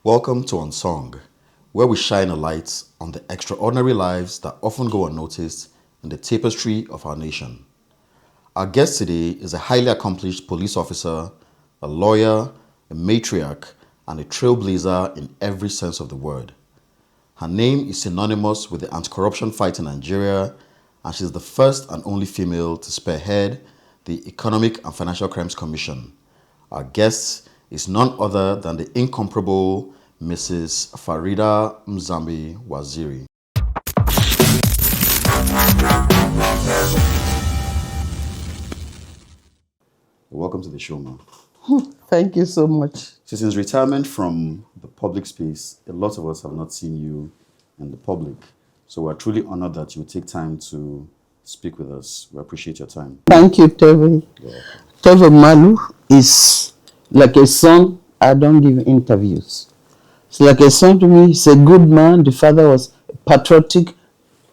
Welcome to Unsung, where we shine a light on the extraordinary lives that often go unnoticed in the tapestry of our nation. Our guest today is a highly accomplished police officer, a lawyer, a matriarch, and a trailblazer in every sense of the word. Her name is synonymous with the anti-corruption fight in Nigeria, and she's the first and only female to spearhead the Economic and Financial Crimes Commission. Our guest is none other than the incomparable Mrs. Farida Mzamber Waziri. Welcome to the show, ma'am. Thank you so much. So since retirement from the public space, a lot of us have not seen you in the public. So we're truly honored that you take time to speak with us. We appreciate your time. Thank you, Teve. Teve Malu is like a son. I don't give interviews. It's like a son to me. He's a good man. The father was patriotic.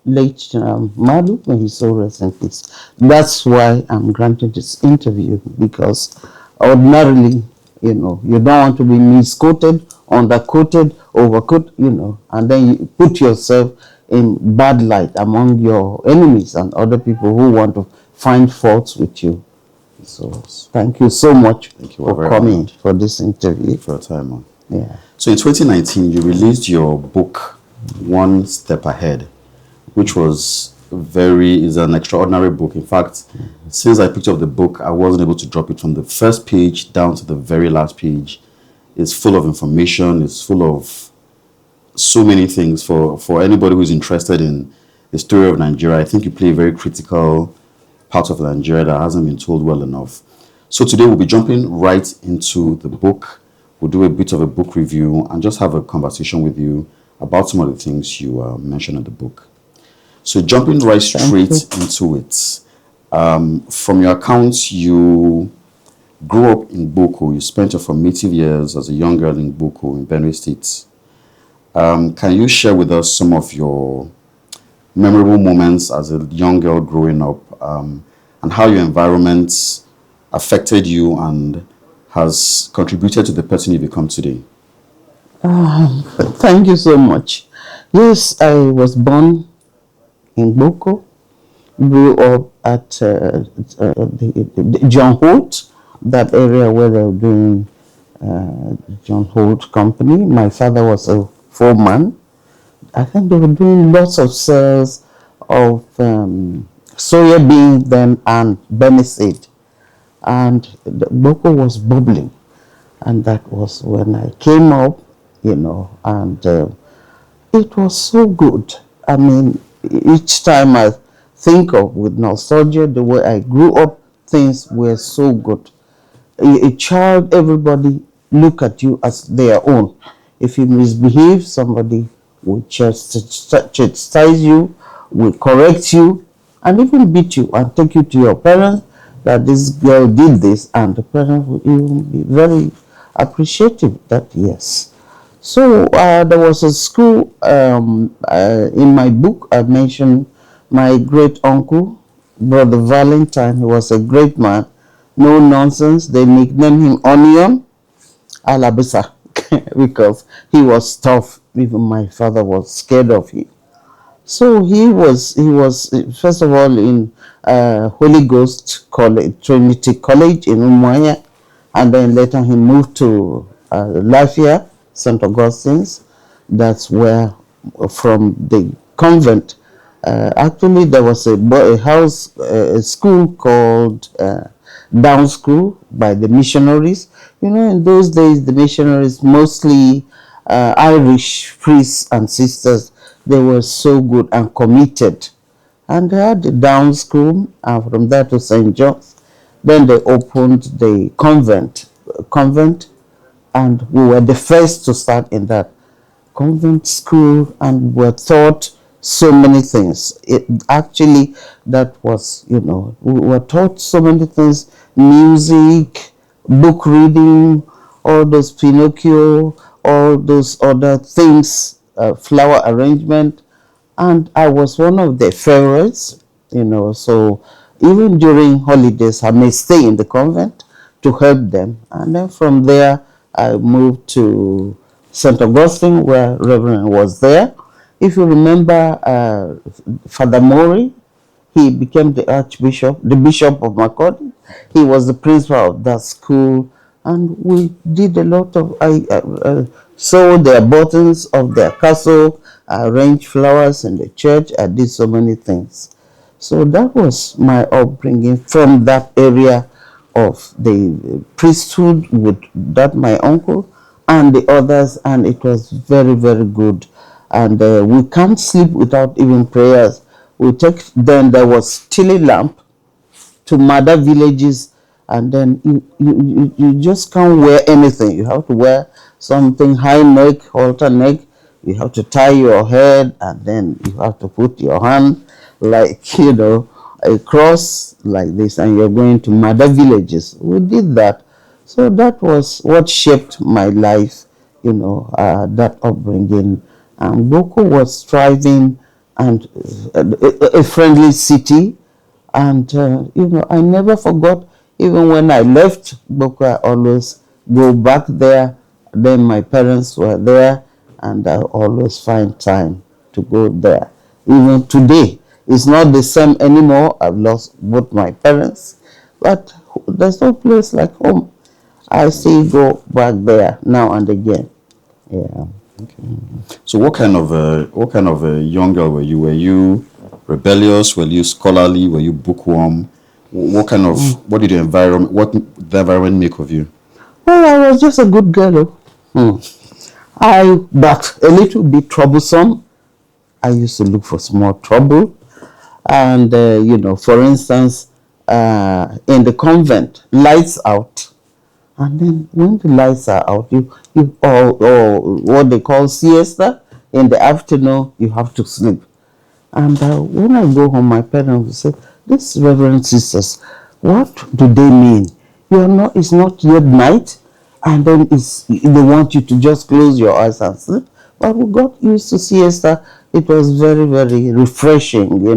Late Malu, when he so rest in peace. That's why I'm granted this interview, because ordinarily, you don't want to be misquoted, underquoted, overquoted, and then you put yourself in bad light among your enemies and other people who want to find faults with you. So thank you so much for coming for this interview. For your time, man. Yeah. So in 2019, you released your book, One Step Ahead, which is an extraordinary book. In fact, since I picked up the book, I wasn't able to drop it from the first page down to the very last page. It's full of information. It's full of so many things for anybody who's interested in the story of Nigeria. I think you play a very critical part of Nigeria that hasn't been told well enough. So today we'll be jumping right into the book. We'll do a bit of a book review and just have a conversation with you about some of the things you mentioned in the book. So jumping right straight into it, from your accounts, you grew up in Boko. You spent your formative years as a young girl in Boko in Benue State. Can you share with us some of your memorable moments as a young girl growing up, and how your environment affected you and has contributed to the person you become today? Thank you so much. Yes, I was born in Boko, grew up at the John Holt, that area where they were doing John Holt Company. My father was a foreman. I think they were doing lots of sales of soya beans then and benefit. And the Boko was bubbling. And that was when I came up, and it was so good. I mean, each time I think of with nostalgia, the way I grew up, things were so good. A child, everybody look at you as their own. If you misbehave, somebody will chastise you, will correct you, and even beat you and take you to your parents that this girl did this, and the parents will even be very appreciative that yes. So there was a school, in my book I mentioned my great uncle, Brother Valentine. He was a great man, no nonsense. They nicknamed him Onion Alabisa because he was tough. Even my father was scared of him. So he was first of all in Holy Ghost College, Trinity College in Umuahia, and then later he moved to Lafayette, St. Augustine's. That's where, from the convent, actually there was a school called Down School by the missionaries. In those days, the missionaries, mostly Irish priests and sisters, they were so good and committed. And they had the Down School, and from there to St. John's. Then they opened the convent, and we were the first to start in that convent school, and were taught so many things. That was, we were taught so many things: music, book reading, all those Pinocchio, all those other things, flower arrangement. And I was one of the favorites, so even during holidays, I may stay in the convent to help them. And then from there, I moved to St. Augustine, where Reverend was there. If you remember Father Mori, he became the Archbishop, the Bishop of Makodi. He was the principal of that school, and we did a lot of, sold their buttons of their castle, arranged flowers in the church. I did so many things. So that was my upbringing from that area of the priesthood with that my uncle and the others, and it was very, very good. And we can't sleep without even prayers. We take, then there was tilly lamp to mother villages, and then you just can't wear anything. You have to wear something high neck, halter neck. You have to tie your head, and then you have to put your hand like, a cross like this, and you're going to mother villages. We did that. So that was what shaped my life, that upbringing. And Boko was thriving, and a friendly city. And, I never forgot, even when I left Boko, I always go back there. Then my parents were there, and I always find time to go there. Even today, it's not the same anymore. I've lost both my parents, but there's no place like home. I still go back there now and again. Yeah. Okay. So what kind of a young girl were you? Were you rebellious? Were you scholarly? Were you bookworm? What did the environment make of you? Well, I was just a good girl. But a little bit troublesome. I used to look for small trouble. And, for instance, in the convent, lights out. And then when the lights are out, or what they call siesta, in the afternoon, you have to sleep. And when I go home, my parents will say, "These reverend sisters, what do they mean? It's not yet night, and then they want you to just close your eyes and sleep." But we got used to siesta. It was very, very refreshing.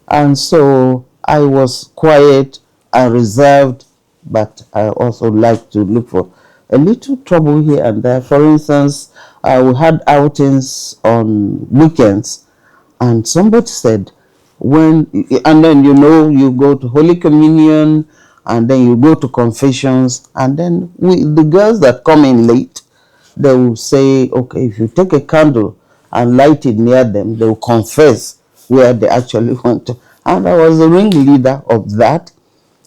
And so I was quiet and reserved, but I also like to look for a little trouble here and there. For instance, we had outings on weekends, and somebody said, and then you go to Holy Communion, and then you go to confessions, and then the girls that come in late, they will say, okay, if you take a candle and light it near them, they will confess where they actually want to. And I was the ringleader of that.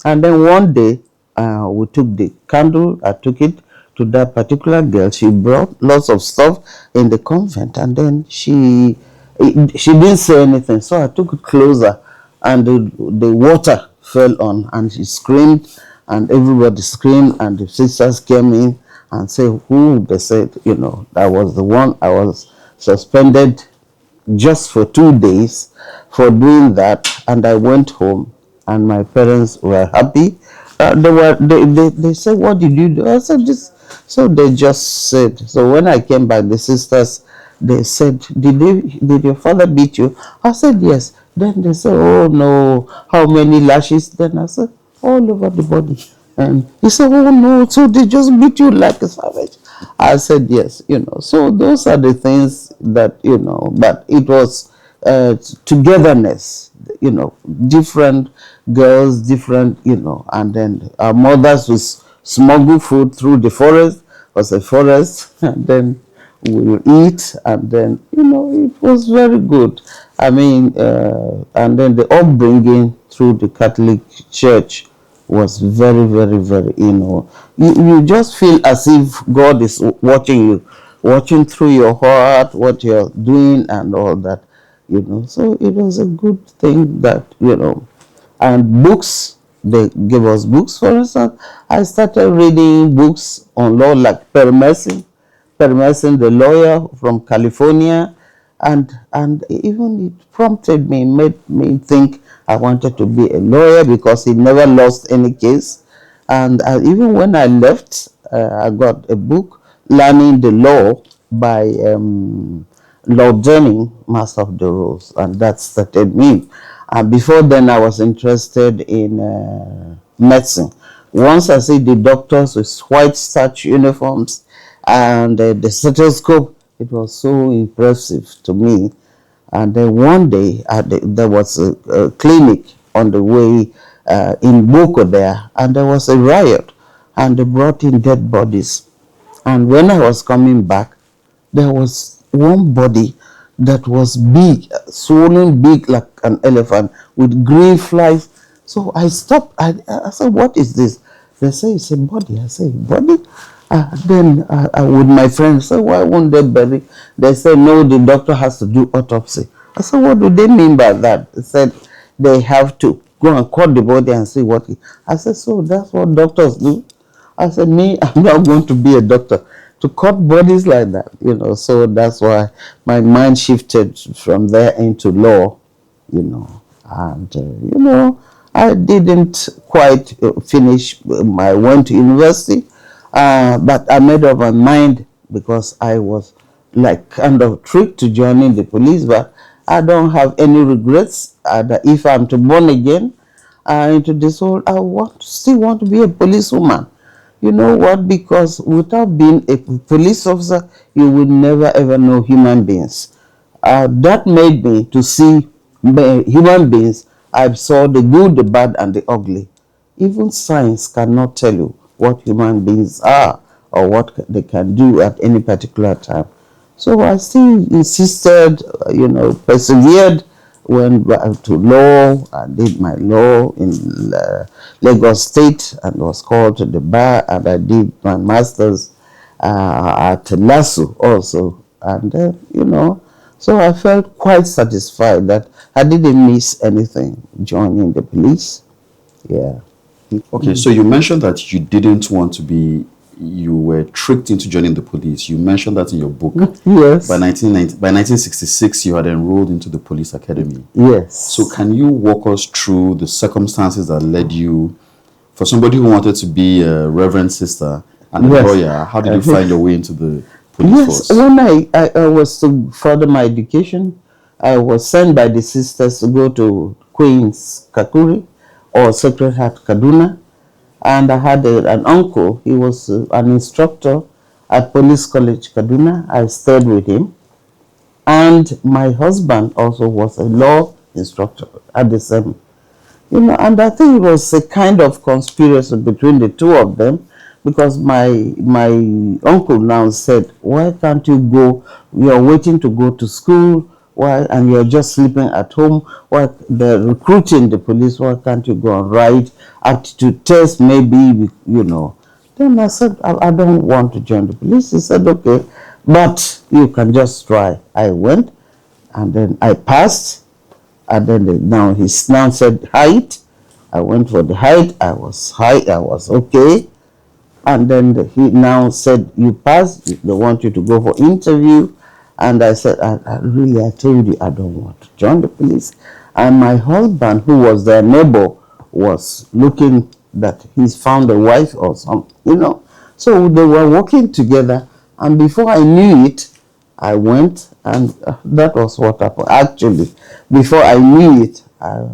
And then one day, we took the candle, I took it to that particular girl. She brought lots of stuff in the convent, and then she didn't say anything. So I took it closer, and the water fell on, and she screamed, and everybody screamed, and the sisters came in and said, who? They said, that was the one. I was suspended just for 2 days for doing that, and I went home, and my parents were happy. They said, what did you do? I said, this. So they just said, so when I came back, the sisters, they said, did your father beat you? I said, yes. Then they said, oh no, how many lashes? Then I said, all over the body. And he said, oh no, so they just beat you like a savage. I said, yes, So those are the things that, but it was togetherness, different girls, different, and then our mothers would smuggle food through the forest, was a forest, and then we would eat, and then, it was very good. I mean, and then the upbringing through the Catholic Church was very, very, very, you just feel as if God is watching you, watching through your heart, what you're doing and all that, So it was a good thing that, and books, they gave us books. For instance, I started reading books on law like Permesin, the lawyer from California, and even it prompted me, made me think I wanted to be a lawyer because he never lost any case. And even when I left, I got a book, Learning the Law by Lord Jennings, Master of the Rolls, and that started me. Before then, I was interested in medicine. Once I see the doctors with white starch uniforms, and the stethoscope, it was so impressive to me. And then one day, there was a clinic on the way in Boko there, and there was a riot, and they brought in dead bodies. And when I was coming back, there was one body that was big, swollen big like an elephant with green flies. So I stopped. I said, what is this? They say it's a body. I say, body? Then with my friends, say, why won't they bury? They said, no, the doctor has to do autopsy. I said, what do they mean by that? They said, they have to go and cut the body and see what. I said, so that's what doctors do? I said, me, I'm not going to be a doctor to cut bodies like that, So that's why my mind shifted from there into law, And, I didn't quite finish. I went to university, but I made up my mind because I was like kind of tricked to joining the police, but I don't have any regrets. If I'm to born again into this world, still want to be a policewoman. You know what? Because without being a police officer, you will never ever know human beings. That made me to see human beings. I saw the good, the bad, and the ugly. Even science cannot tell you what human beings are or what they can do at any particular time. So I still insisted, persevered, went back to law. I did my law in Lagos State and was called to the bar, and I did my master's at LASU also. And, so I felt quite satisfied that I didn't miss anything joining the police. Yeah. Okay, so you mentioned that you didn't want to be, you were tricked into joining the police. You mentioned that in your book. Yes. By 1966, you had enrolled into the police academy. Yes. So can you walk us through the circumstances that led you, for somebody who wanted to be a reverend sister and a lawyer, how did you find your way into the police force? When I was to further my education, I was sent by the sisters to go to Queen's Kakuri or Sacred Heart Kaduna, and I had an uncle. He was an instructor at Police College Kaduna. I stayed with him, and my husband also was a law instructor at the same. And I think it was a kind of conspiracy between the two of them, because my uncle now said, why can't you go? You're waiting to go to school. Why? And you're just sleeping at home. Why? They're recruiting the police. Why can't you go and write aptitude test? Maybe, Then I said, I don't want to join the police. He said, okay, but you can just try. I went, and then I passed. And then now he now said height. I went for the height. I was high. I was okay. And then he now said, you passed. They want you to go for interview. And I said, I told you I don't want to join the police. And my husband, who was their neighbor, was looking that he's found a wife or something, So they were working together. And before I knew it, I went, and that was what happened. Actually, before I knew it, I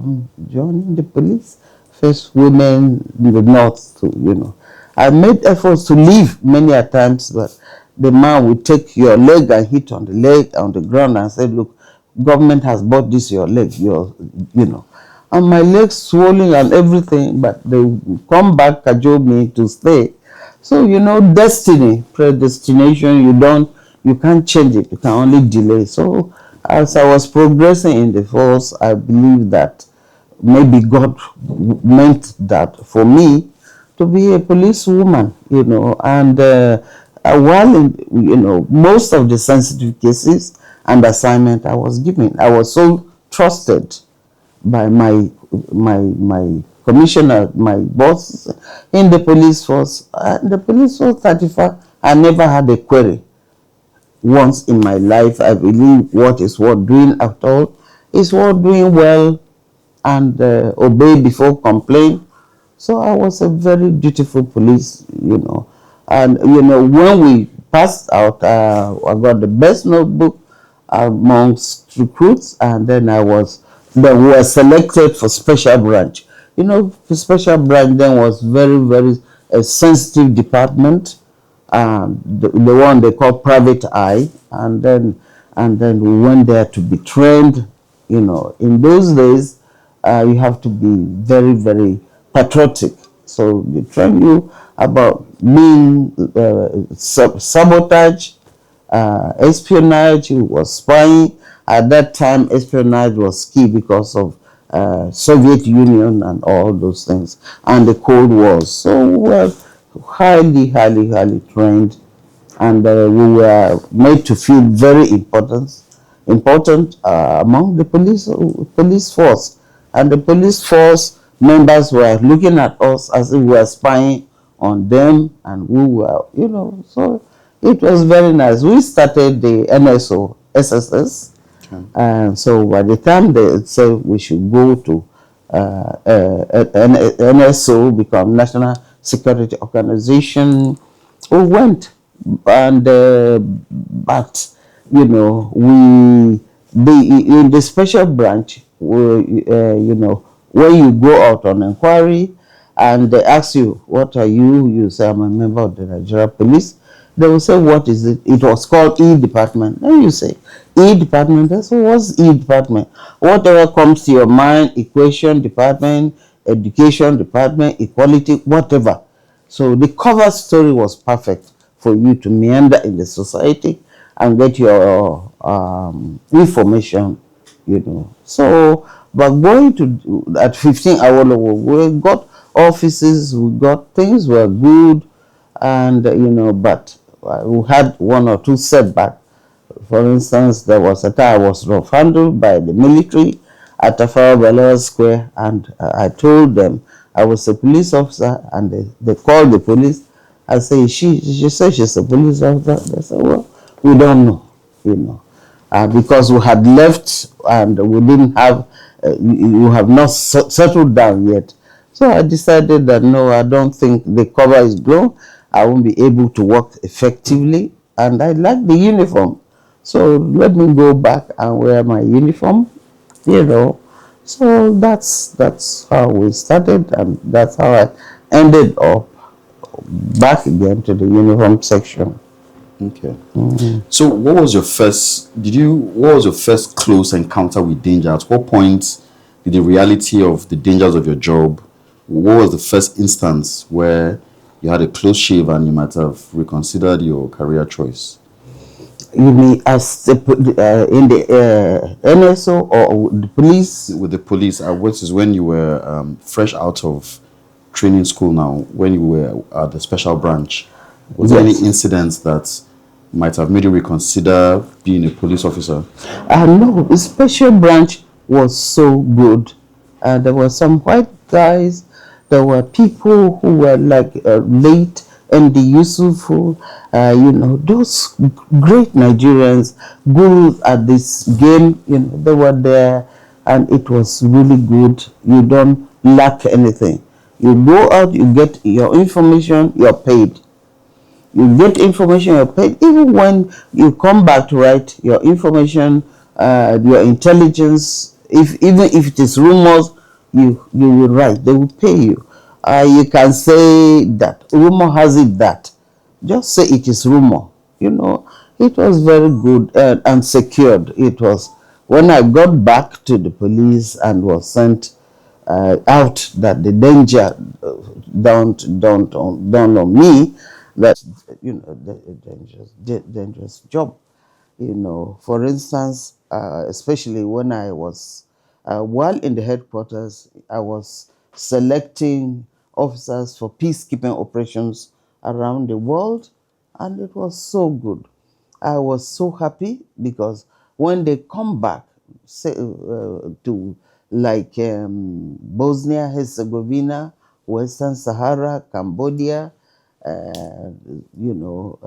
joined the police. First women in the north, I made efforts to leave many a times, but the man would take your leg and hit on the leg, on the ground, and say, look, government has bought this your leg, And my legs swollen and everything, but they come back, cajole me to stay. So, destiny, predestination, you can't change it. You can only delay. So as I was progressing in the force, I believe that maybe God meant that for me to be a policewoman, and while in, most of the sensitive cases and assignment I was given, I was so trusted by my commissioner, my boss in the police force. The police force 35, I never had a query. Once in my life, I believe what is worth doing at all is worth doing well, and obey before complain. So I was a very dutiful police, And, when we passed out, I got the best notebook amongst recruits, and then we were selected for special branch. The special branch then was very, very a sensitive department. the one they call private eye, and then we went there to be trained. You know, in those days, you have to be very, very patriotic. So they train you about being sabotage, espionage, was spying. At that time, espionage was key because of Soviet Union and all those things, and the Cold Wars. So we were highly, highly, highly trained, and we were made to feel very important among the police force, and the police force members were looking at us as if we were spying on them, and we were, you know, so it was very nice. We started the NSO SSS, Okay. and so by the time they said we should go to NSO, become National Security Organization, we went. And but you know, in the special branch, you know, when you go out on inquiry and they ask you, what are you? You say, I'm a member of the Nigeria Police. They will say, what is it? It was called E department. Then you say, E department. They say, what's E department? Whatever comes to your mind, equation department, education department, equality, whatever. So the cover story was perfect for you to meander in the society and get your information, you know. So, but going to at 15 hour, we got offices, we got things were good, and you know, but we had one or two setbacks. For instance, there was a time I was rough handled by the military at Tafawa Balewa Square, and I told them I was a police officer, and they called the police. I say, she said she's a police officer. They said, well, we don't know, you know, because we had left and we didn't have, you have not settled down yet. So I decided that no, I don't think the cover is blown. I won't be able to work effectively, and I like the uniform. So let me go back and wear my uniform, you know. So that's how we started, and that's how I ended up back again to the uniform section. Okay. So what was your what was your first close encounter with danger? At what point did the reality of the dangers of your job, what was the first instance where you had a close shave and you might have reconsidered your career choice? You mean as in the NSO or the police? With the police, what is when you were fresh out of training school now, when you were at the special branch? Was there any Yes. incidents that might have made you reconsider being a police officer? No, the special branch was so good. There were some white guys. There were people who were like late and the Yusufu, you know, those great Nigerians, good at this game. You know, they were there, and it was really good. You don't lack anything. You go out, you get your information, you're paid. You get information you're paid. Even when you come back to write your information, your intelligence, even if it is rumors, you will write. They will pay you. You can say that rumor has it that. Just say it is rumor. You know, it was very good and secured. It was when I got back to the police and was sent out that the danger don't on me, that you know, dangerous job, you know. For instance, especially when I was while in the headquarters, I was selecting officers for peacekeeping operations around the world, and it was so good. I was so happy because when they come back, say, to like Bosnia Herzegovina, Western Sahara, Cambodia, you know,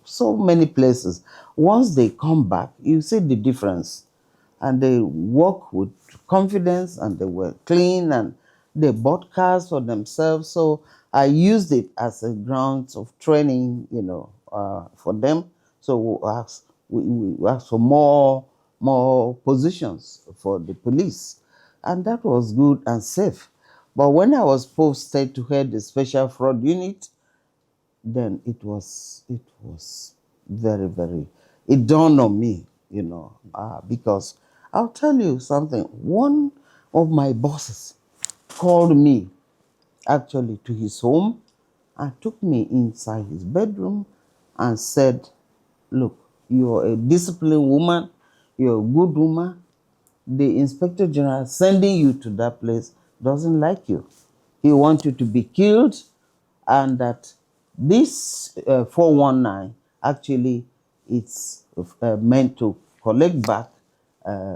so many places. Once they come back, you see the difference, and they work with confidence, and they were clean, and they bought cars for themselves. So I used it as a ground of training, you know, for them. So we asked for more positions for the police, and that was good and safe. But when I was posted to head the special fraud unit, then it was very, very, it dawned on me, because I'll tell you something. One of my bosses called me actually to his home and took me inside his bedroom and said, look, you're a disciplined woman, you're a good woman. The Inspector General sending you to that place doesn't like you. He wants you to be killed, and that this 419 actually it's meant to collect back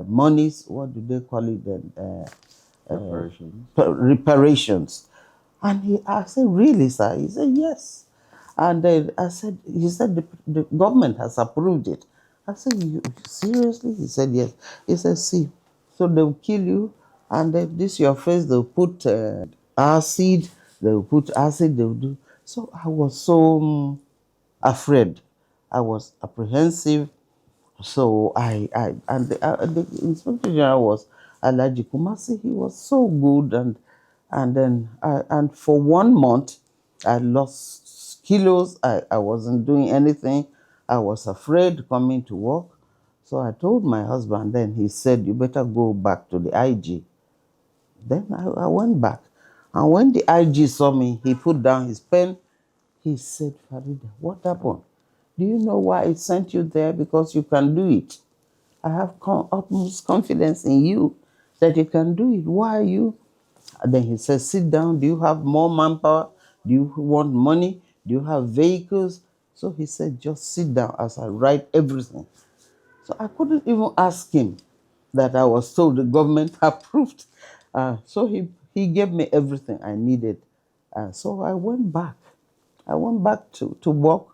monies. What do they call it then? Reparations. Reparations. And I said, really, sir? He said, yes. And then he said, the government has approved it. I said, seriously? He said, yes. He said, see, so they'll kill you, and then this your face, they'll put acid, they'll do. So I was so afraid. I was apprehensive. So the Inspector General was Alhaji Kumasi. He was so good, and then and for 1 month I lost kilos. I wasn't doing anything. I was afraid coming to work. So I told my husband. Then he said, "You better go back to the IG." Then I went back, and when the IG saw me, he put down his pen. He said, "Farida, what happened? Do you know why I sent you there? Because you can do it. I have utmost confidence in you that you can do it. Why are you?" And then he said, "Sit down. Do you have more manpower? Do you want money? Do you have vehicles?" So he said, "Just sit down as I write everything." So I couldn't even ask him that I was told the government approved. So he gave me everything I needed. So I went back. I went back to work,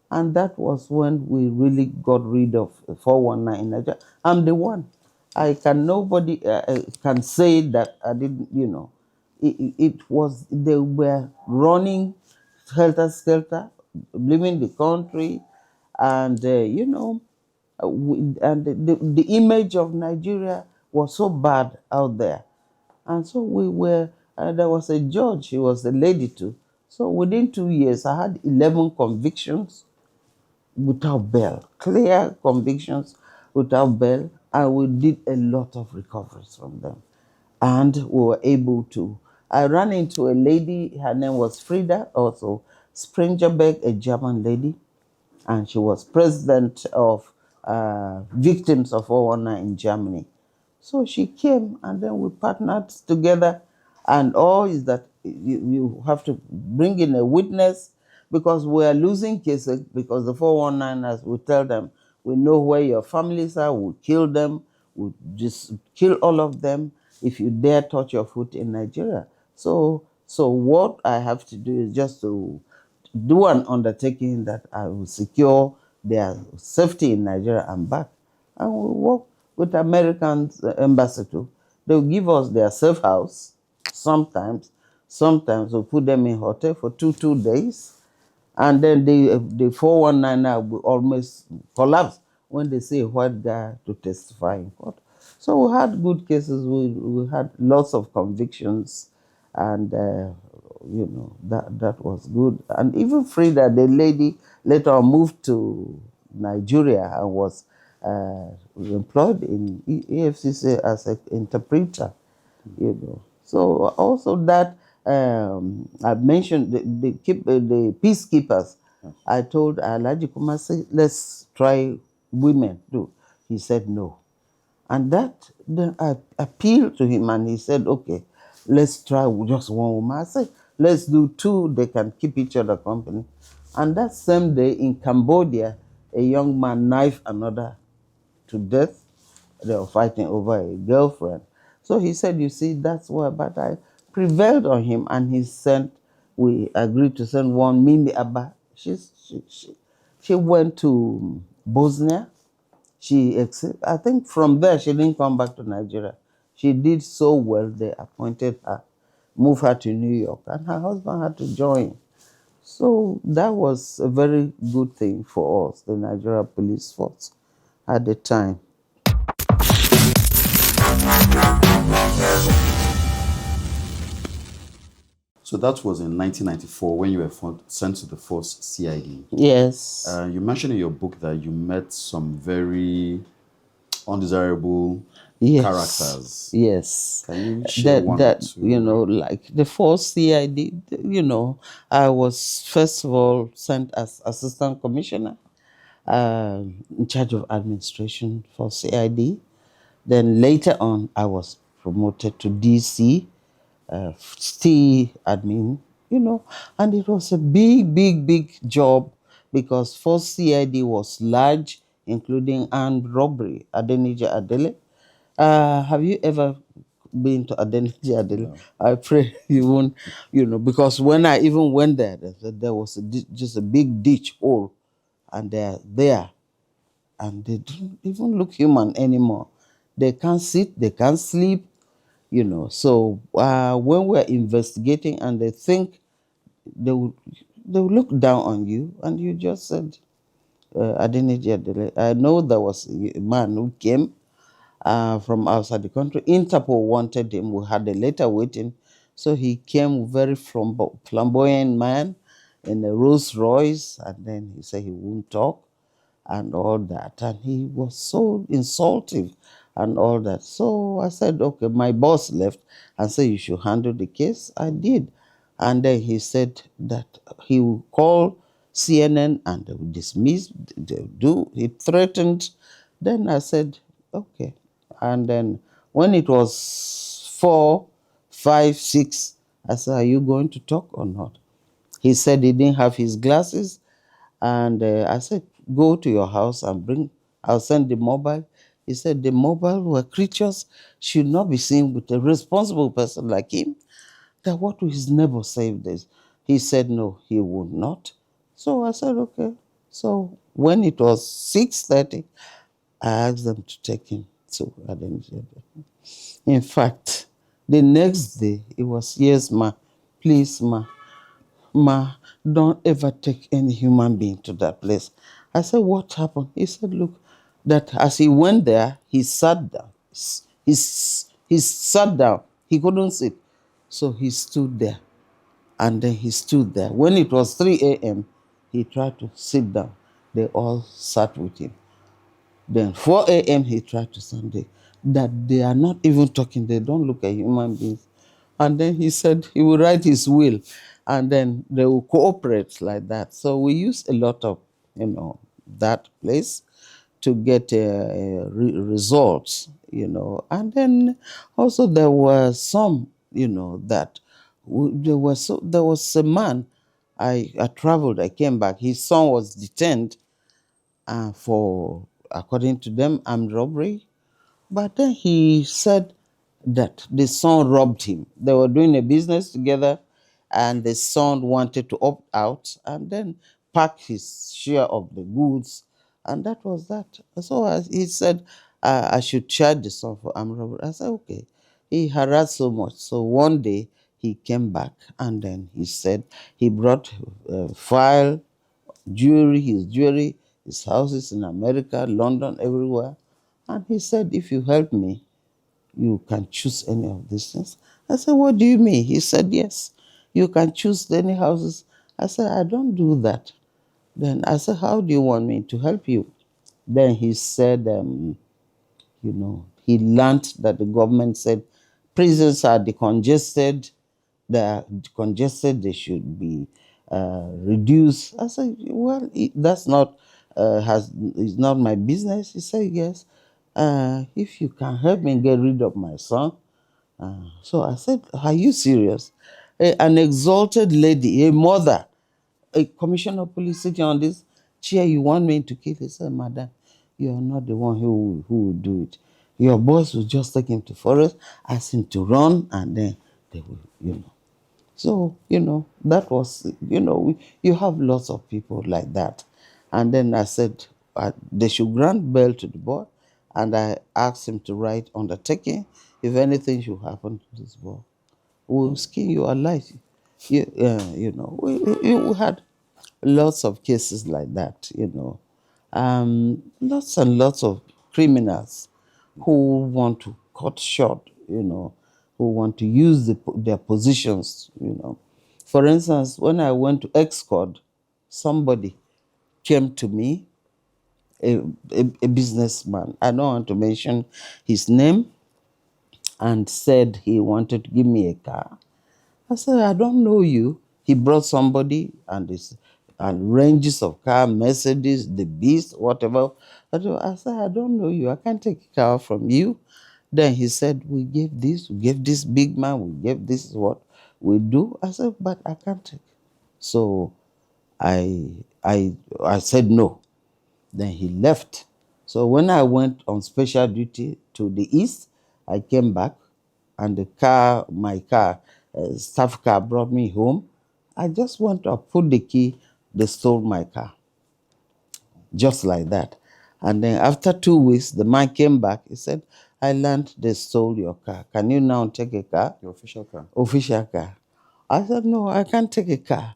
and that was when we really got rid of 419 in Nigeria. I'm the one. Nobody can say that I didn't, it was, they were running helter-skelter, leaving the country, and, and the image of Nigeria was so bad out there. And so there was a judge, he was a lady too. So within 2 years, I had 11 convictions without bail, clear convictions without bail, and we did a lot of recoveries from them. And we were able to. I ran into a lady, her name was Farida, also Springerberg, a German lady, and she was president of victims of 419 in Germany. So she came, and then we partnered together. And all is that you have to bring in a witness, because we are losing cases, because the 419ers will tell them, "We know where your families are, we'll kill them, we'll just kill all of them if you dare touch your foot in Nigeria." So what I have to do is just to do an undertaking that I will secure their safety in Nigeria and back. And we work with American embassy too. They'll give us their safe house sometimes. Sometimes we'll put them in hotel for two days. And then the 419 will almost collapse when they say white guy to testify in court. So we had good cases. We had lots of convictions, and that was good. And even Farida, the lady, later on moved to Nigeria and was employed in EFCC as an interpreter. So also that I mentioned the peacekeepers. I told Alhaji Kumasi, let's try women too. He said no. And that, then I appealed to him, and he said, okay, let's try just one woman. I said, let's do two, they can keep each other company. And that same day in Cambodia, a young man knifed another to death. They were fighting over a girlfriend. So he said, you see, that's why, but I prevailed on him, and we agreed to send one, Mimi Abba. She went to Bosnia. I think from there, she didn't come back to Nigeria. She did so well, they appointed her, moved her to New York, and her husband had to join. So that was a very good thing for us, the Nigeria Police Force, at the time. So So that was in 1994 when you were sent to the first CID. Yes. You mentioned in your book that you met some very undesirable Yes. characters. Yes. Can you share That one or that two? like the first CID, I was first of all sent as assistant commissioner, in charge of administration for CID. Then later on, I was promoted to DC, still admin, and it was a big, big, big job because first CID was large, including armed robbery. Adenija Adele. Have you ever been to Adenija Adele? No. I pray you won't, because when I even went there, there was just a big ditch hole, and they're there, and they don't even look human anymore. They can't sit, they can't sleep, So when we're investigating and they think they will, they will look down on you, and you just said, Adeniji Adele. I know there was a man who came from outside the country. Interpol wanted him. We had a letter waiting. So he came, very flamboyant man in a Rolls Royce, and then he said he won't talk and all that. And he was so insulting and all that. So I said, okay, my boss left and said, you should handle the case. I did. And then he said that he will call CNN and they will dismiss, they will do. He threatened. Then I said, okay. And then when it was 4, 5, 6, I said, are you going to talk or not? He said he didn't have his glasses. And I said, go to your house and I'll send the mobile. He said, the mobile were creatures should not be seen with a responsible person like him. That what will his neighbor say this? He said, no, he would not. So I said, okay. So when it was 6:30, I asked them to take him to Adeniji. In fact, the next day, it was, yes, ma, please, ma, don't ever take any human being to that place. I said, what happened? He said, look, that as he went there, he sat down. He sat down. He couldn't sit. So he stood there. And then he stood there. When it was 3 a.m., he tried to sit down. They all sat with him. Then 4 a.m. he tried to Sunday that they are not even talking. They don't look at human beings. And then he said he will write his will, and then they will cooperate like that. So we use a lot of, that place to get results, And then also there were some, that there was a man. I traveled. I came back. His son was detained for, according to them, armed robbery. But then he said that the son robbed him. They were doing a business together, and the son wanted to opt out and then pack his share of the goods, and that was that. So he said, I should charge the son for armed robbery. I said, okay. He harassed so much. So one day he came back, and then he said he brought a file, his jewelry, his houses in America, London, everywhere. And he said, if you help me, you can choose any of these things. I said, what do you mean? He said, yes, you can choose any houses. I said, I don't do that. Then I said, how do you want me to help you? Then he said, he learned that the government said prisons are decongested, they should be reduced. I said, well, that's not it's not my business. He said, yes. If you can help me get rid of my son. So I said, are you serious? An exalted lady, a mother, a commissioner of police sitting on this chair, you want me to kill? He said, madam, you are not the one who will do it. Your boss will just take him to forest, ask him to run, and then they will. So, that was, you have lots of people like that. And then I said, they should grant bail to the boy. And I asked him to write undertaking. If anything should happen to this boy, we'll skin you alive. We had lots of cases like that. Lots and lots of criminals who want to cut short, who want to use their positions. For instance, when I went to Excord, somebody came to me, a, a businessman. I don't want to mention his name, and said he wanted to give me a car. I said, I don't know you. He brought somebody and ranges of car, Mercedes, the Beast, whatever. I said, I don't know you. I can't take a car from you. Then he said, we gave this big man, we gave this is what we do. I said, but I can't take. So I said no. Then he left. So when I went on special duty to the east, I came back, and my car, staff car, brought me home. I just went to put the key. They stole my car, just like that. And then after 2 weeks, the man came back. He said, I learned they stole your car. Can you now take a car? Your official car. Official car. I said, no, I can't take a car.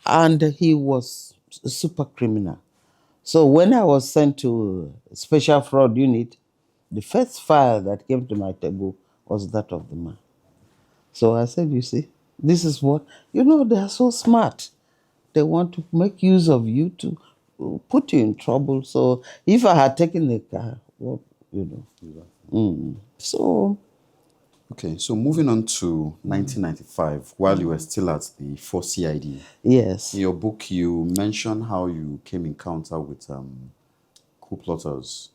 And he was a super criminal. So when I was sent to special fraud unit, the first file that came to my table was that of the man. So I said, you see, this is what, they are so smart. They want to make use of you to put you in trouble. So if I had taken the car, well, So. Okay, so moving on to 1995, while you were still at the 4CID. Yes. In your book, you mention how you came in encounter with coup plotters,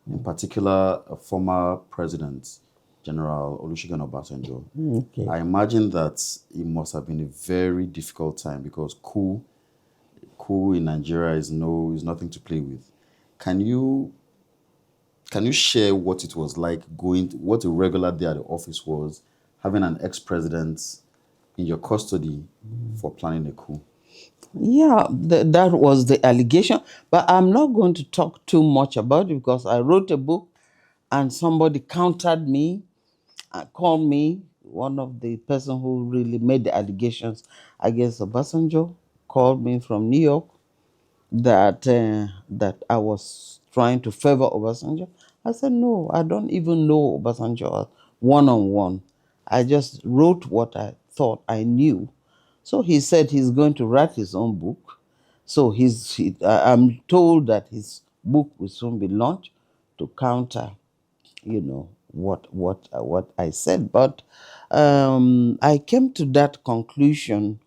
in particular, a former president, General Olusegun Obasanjo. Okay. I imagine that it must have been a very difficult time because coup in Nigeria is nothing to play with. Can you share what it was like what a regular day at the office was, having an ex-president in your custody for planning a coup? Yeah, that was the allegation. But I'm not going to talk too much about it because I wrote a book and somebody countered me, called me, one of the person who really made the allegations against Obasanjo, called me from New York that I was trying to favor Obasanjo. I said, no, I don't even know Obasanjo one-on-one. I just wrote what I thought I knew. So he said he's going to write his own book. So I'm told that his book will soon be launched to counter, what I said. But I came to that conclusion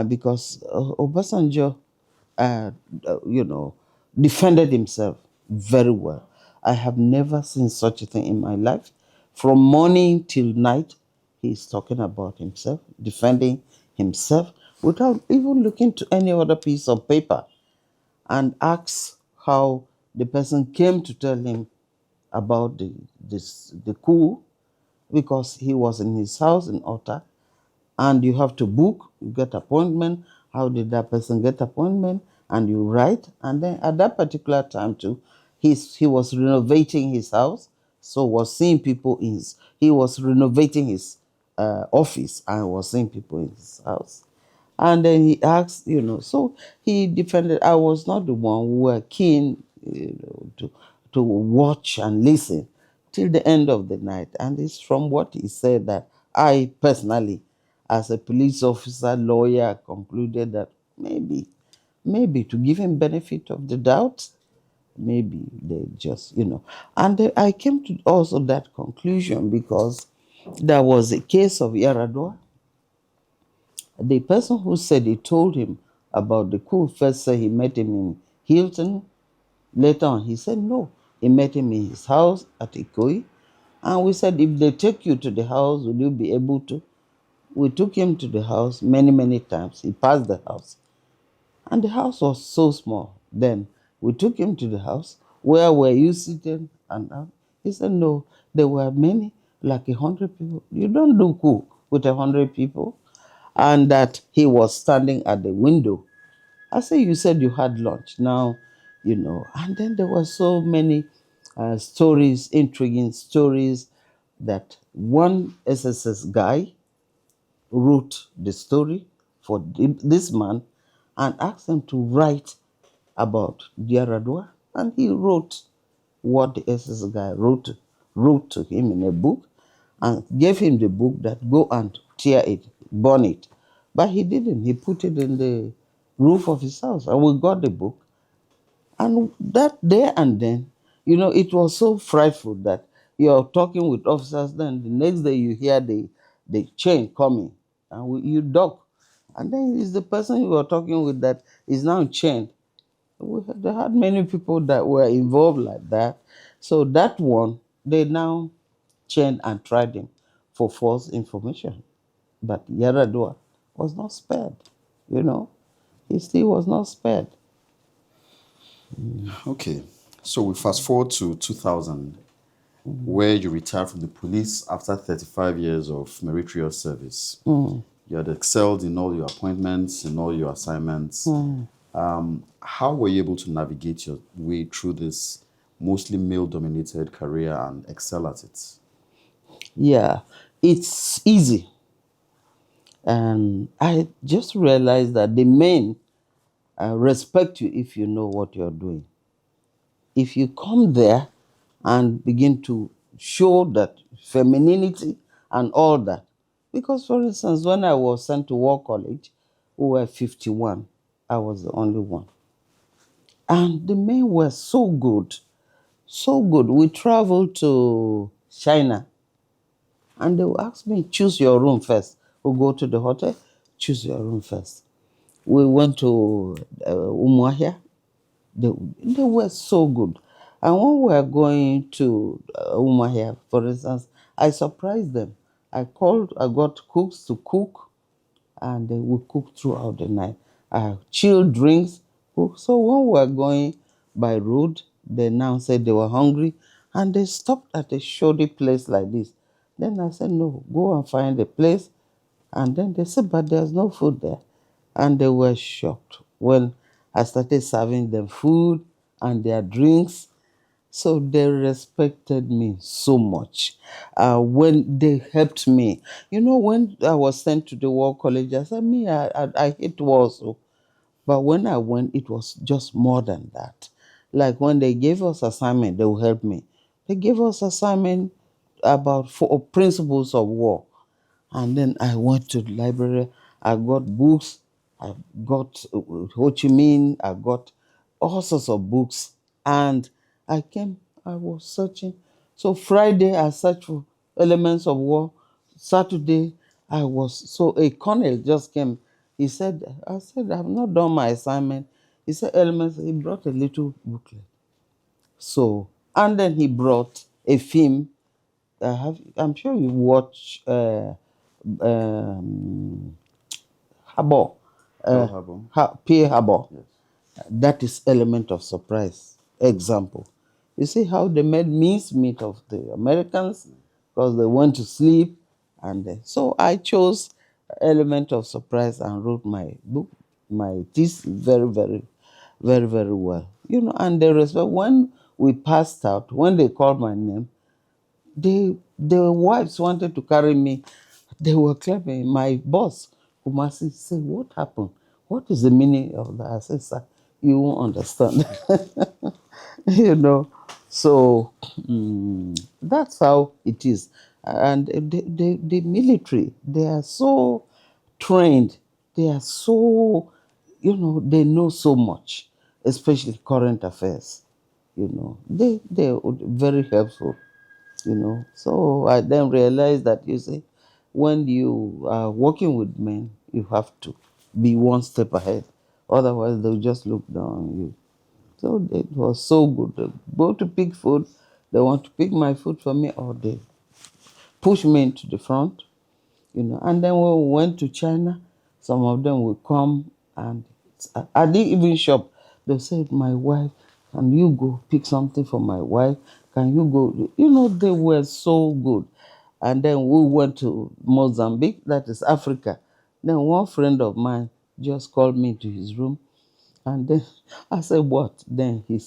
because Obasanjo, uh, defended himself very well. I have never seen such a thing in my life. From morning till night, he's talking about himself, defending himself without even looking to any other piece of paper, and asks how the person came to tell him about the coup, because he was in his house in Otta, and you have to book, you get appointment. How did that person get appointment? And you write. And then at that particular time too, he was renovating his house, so was seeing people he was renovating his office and was seeing people in his house. And then he asked, so he defended. I was not the one who were keen, to watch and listen till the end of the night. And it's from what he said that I personally, as a police officer, lawyer, concluded that maybe to give him benefit of the doubt, maybe they just, And I came to also that conclusion because there was a case of Yaradua. The person who said he told him about the coup first said he met him in Hilton. Later on, he said no. He met him in his house at Ikoyi. And we said, if they take you to the house, will you be able to? We took him to the house many, many times. He passed the house. And the house was so small. Then we took him to the house. Where were you sitting? And he said, no, there were many, like 100 people. You don't do coup with 100 people. And that he was standing at the window. I said, you said you had lunch. Now, And then there were so many stories, intriguing stories, that one SSS guy wrote the story for this man and asked him to write about Diaradua. And he wrote what the SS guy wrote to him in a book, and gave him the book that go and tear it, burn it. But he didn't. He put it in the roof of his house. And we got the book. And that there and then, it was so frightful that you're talking with officers, then the next day you hear the chain coming, and you duck. And then it's the person you were talking with that is now chained. They had many people that were involved like that. So that one, they now chained and tried him for false information. But Yaradua was not spared, you know. He still was not spared. Okay, so we fast forward to 2000, where you retired from the police after 35 years of meritorious service. You had excelled in all your appointments, in all your assignments. How were you able to navigate your way through this mostly male-dominated career and excel at it? Yeah, it's easy. And I just realized that the men respect you if you know what you're doing. If you come there and begin to show that femininity and all that. Because, for instance, when I was sent to War College, we were 51. I was the only one. And the men were so good, so good. We traveled to China, and they would ask me, choose your room first. We'll go to the hotel, choose your room first. We went to Umuahia. They were so good. And when we were going to Umuahia, for instance, I surprised them. I got cooks to cook, and they would cook throughout the night. Chilled drinks. So when we were going by road, they now said they were hungry, and they stopped at a shoddy place like this. Then I said, no, go and find a place. And then they said, but there's no food there. And they were shocked when I started serving them food and their drinks. So they respected me so much. When they helped me, when I was sent to the War College, I said, I hate war. So. But when I went, it was just more than that. Like when they gave us assignment, they would help me. They gave us assignment about 4 principles of war. And then I went to the library. I got books. I got Ho Chi Minh. I got all sorts of books. And I was searching. So Friday, I searched for elements of war. Saturday, so a colonel just came. I said, I've not done my assignment. He said, elements. He brought a little booklet. So, and then he brought a film. I'm sure you watch Harbor, Pearl Harbor. Pearl Harbor. Yes. That is element of surprise. Example. You see how they made mincemeat of the Americans because they went to sleep, and so I chose element of surprise and wrote my book, my thesis very, very, very, very well. And the respect when we passed out, when they called my name, the wives wanted to carry me. They were clapping. My boss, Kumasi, said, what happened? What is the meaning of that? I said, sir, you won't understand. you know. So that's how it is. And the military, they are so trained. They are so, they know so much, especially current affairs. They're very helpful. So I then realized that, when you are working with men, you have to be one step ahead. Otherwise, they'll just look down on you. So it was so good. They go to pick food, they want to pick my food for me, or they push me into the front. And then when we went to China, some of them will come, and I didn't even shop. They said, my wife, can you go pick something for my wife? Can you go? They were so good. And then we went to Mozambique, that is Africa. Then one friend of mine just called me to his room, and then I said, what? Then he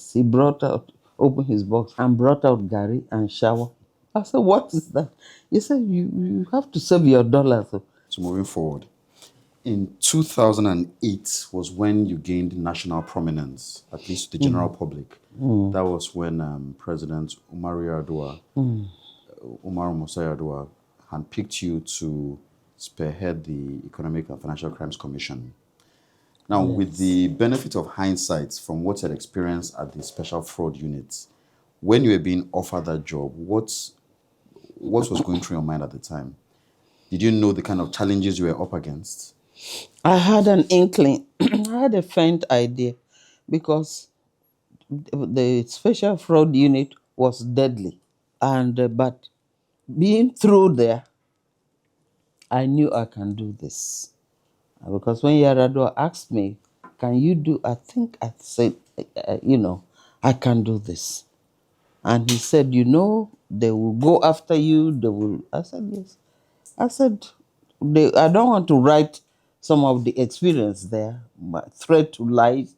opened his box and brought out Gary and shower. I said, what is that? He said, you have to save your dollars. So moving forward, in 2008 was when you gained national prominence, at least to the general public. That was when President Umar Musa Yar'Adua handpicked you to spearhead the Economic and Financial Crimes Commission. Now, with the benefit of hindsight from what you had experienced at the Special Fraud Unit, when you were being offered that job, what was going through your mind at the time? Did you know the kind of challenges you were up against? I had an inkling. I had a faint idea because the special fraud unit was deadly. And but being through there, I knew I can do this. Because when Yaradua asked me, can you do, I think I said, I can do this. And he said, they will go after you. They will. I said, yes. I said, I don't want to write some of the experience there, but threat to life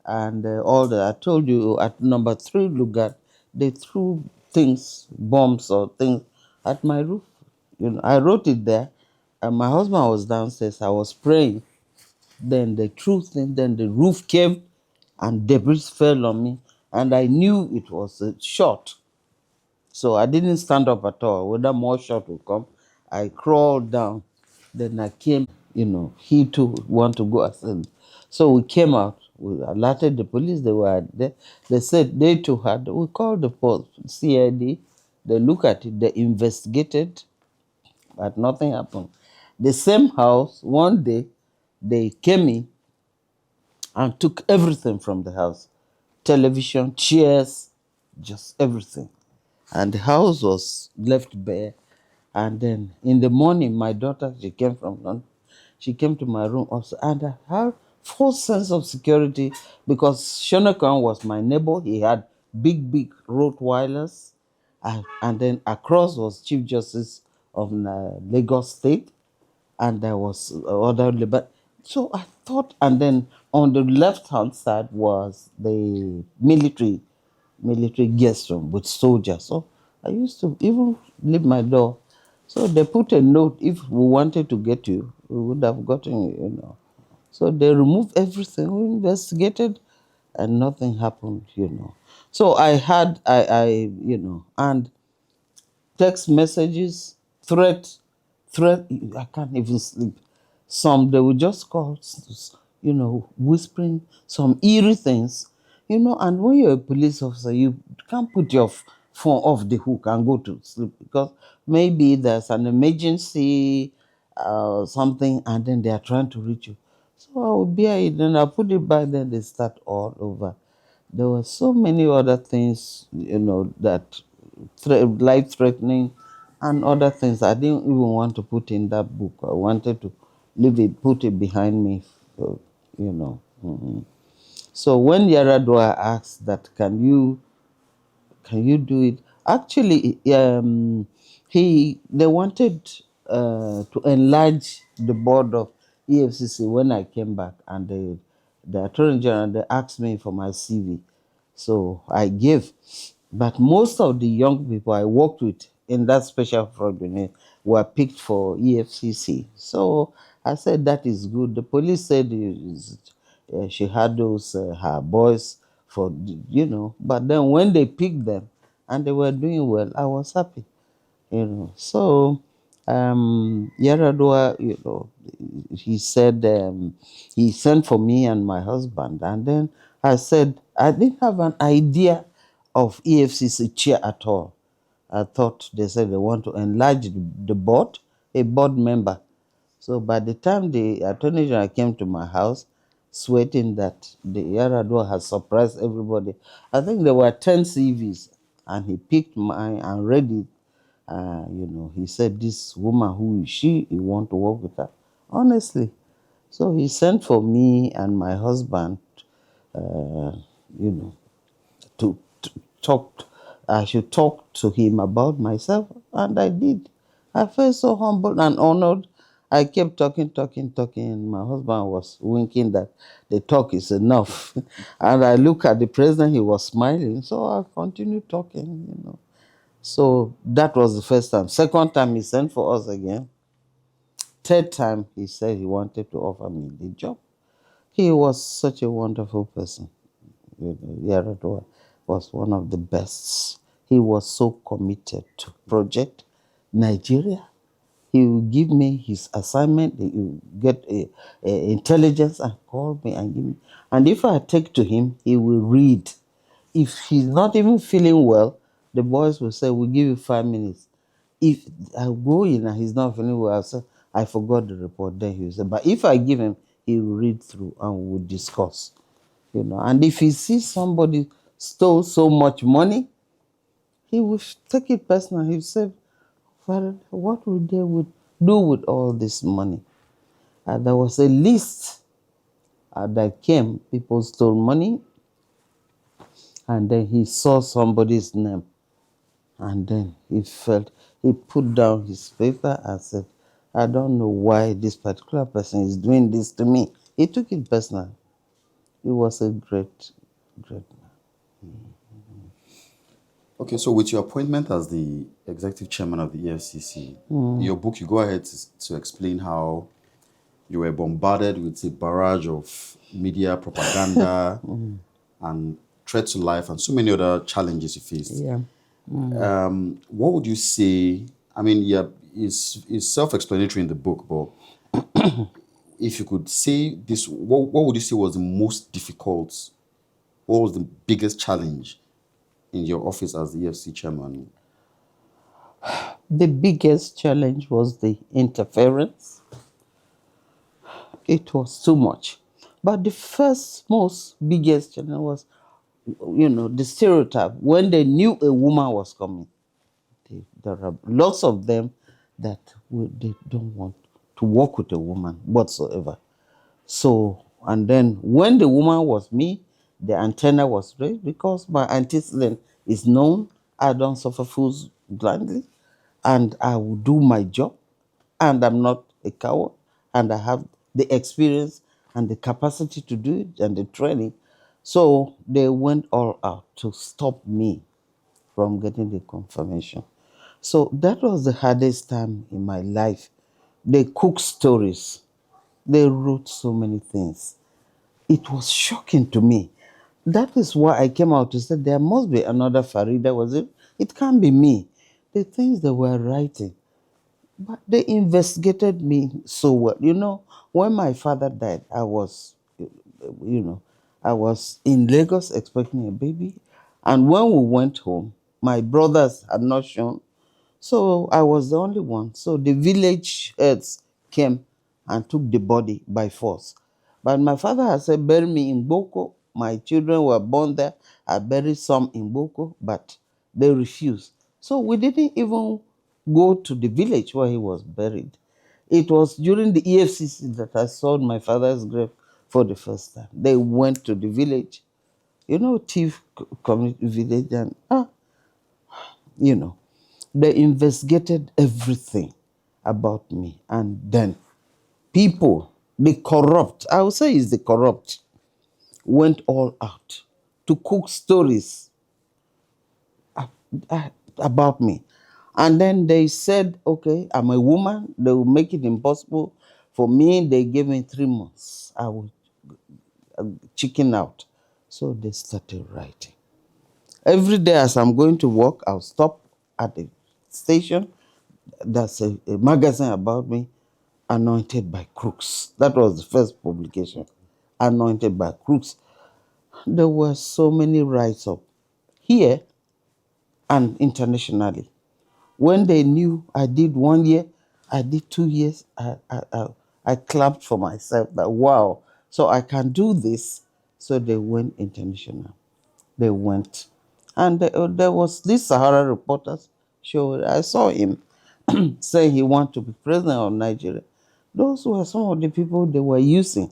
and all that. I told you at number 3 Lugar, they threw things, bombs or things at my roof. I wrote it there, and my husband was downstairs. I was praying. Then the threw thing, then the roof came, and debris fell on me, and I knew it was a shot. So I didn't stand up at all. Whether more shot would come, I crawled down. Then I came, he too want to go. So we came out. We alerted the police. They were there. They said they too had. We called the CID. They look at it. They investigated, but nothing happened. The same house, one day, they came in and took everything from the house. Television, chairs, just everything. And the house was left bare. And then in the morning, my daughter, she came from London. She came to my room also, and I had full sense of security because Shonakan was my neighbor. He had big Rottweilers. And then across was Chief Justice of Lagos State, and there was other but so I thought, and then on the left hand side was the military guest room with soldiers. So I used to even leave my door. So they put a note, if we wanted to get you, we would have gotten you. So they removed everything. We investigated, and. Nothing happened. So I had, and text messages, threat. I can't even sleep. Some they will just call, whispering some eerie things, And when you're a police officer, you can't put your phone off the hook and go to sleep because maybe there's an emergency, something, and then they are trying to reach you. So I will bear it, then I put it back. Then they start all over. There were so many other things, that life-threatening and other things I didn't even want to put in that book. I wanted to leave it, put it behind me, you know. Mhm. So when Yaradua asked that, can you do it? Actually, they wanted to enlarge the board of EFCC when I came back, and the Attorney General, they asked me for my CV. So I gave. But most of the young people I worked with in that special fraud unit were picked for EFCC. So I said that is good. The police said she had those her boys for, but then when they picked them and they were doing well, I was happy. So Yaradua, he said, he sent for me and my husband, and then I said I didn't have an idea of EFCC chair at all. I thought they said they want to enlarge the board, a board member. So by the time the Attorney General came to my house, sweating that the Yaradua has surprised everybody, I think there were 10 CVs, and he picked mine and read it. He said, this woman, who is she? You want to work with her? Honestly. So he sent for me and my husband, uh, you know, to talk. I should talk to him about myself, and I did. I felt so humbled and honored. I kept talking, and my husband was winking that the talk is enough. And I look at the president, he was smiling, so I continued talking. So that was the first time. Second time he sent for us again. Third time he said he wanted to offer me the job. He was such a wonderful person. Yaradua was one of the best. He was so committed to project Nigeria. He will give me his assignment. He will get intelligence and call me and give me. And if I take to him, he will read. If he's not even feeling well, the boys will say, "We'll give you 5 minutes." If I go in and he's not feeling well, I'll say, "I forgot the report." Then he will say, but if I give him, he will read through and we'll discuss. And if he sees somebody stole so much money, he will take it personal. He will say, "Farida, what would they would do with all this money?" And there was a list that came. People stole money, and then he saw somebody's name, and then he put down his paper and said, "I don't know why this particular person is doing this to me." He took it personal. He was a great, great man. Okay, so with your appointment as the executive chairman of the EFCC, in your book, you go ahead to explain how you were bombarded with a barrage of media propaganda and threat to life and so many other challenges you faced. Yeah. What would you say? I mean, yeah, it's self-explanatory in the book, but if you could say this, what would you say was the most difficult? What was the biggest challenge in your office as the EFC chairman? The biggest challenge was the interference. It was too much. But the first most biggest challenge was, the stereotype. When they knew a woman was coming, there are lots of them that they don't want to work with a woman whatsoever. So, and then when the woman was me, the antenna was raised because my antecedent is known. I don't suffer fools blindly, and I will do my job, and I'm not a coward, and I have the experience and the capacity to do it and the training. So they went all out to stop me from getting the confirmation. So that was the hardest time in my life. They cooked stories. They wrote so many things. It was shocking to me. That is why I came out to say there must be another Farida. Was it? It can't be me. The things they were writing. But they investigated me so well. When my father died, I was in Lagos expecting a baby. And when we went home, my brothers had not shown. So I was the only one. So the village heads came and took the body by force. But my father had said, "Bury me in Boko." My children were born there. I buried some in Boko, but they refused. So we didn't even go to the village where he was buried. It was during the EFCC that I saw my father's grave for the first time. They went to the village, Thief community village, and you know, they investigated everything about me. And then people, the corrupt, I would say it's the corrupt, went all out to cook stories about me. And then they said, okay, I'm a woman. They will make it impossible for me. They gave me 3 months. I would chicken out. So they started writing. Every day as I'm going to work, I'll stop at the station. That's a magazine about me, Anointed by Crooks. That was the first publication, Anointed by Crooks. There were so many write-ups here and internationally. When they knew I did 1 year, I did 2 years, I clapped for myself that, wow, so I can do this. So they went international. They went. And there was this Sahara reporters show. I saw him say he wanted to be president of Nigeria. Those were some of the people they were using.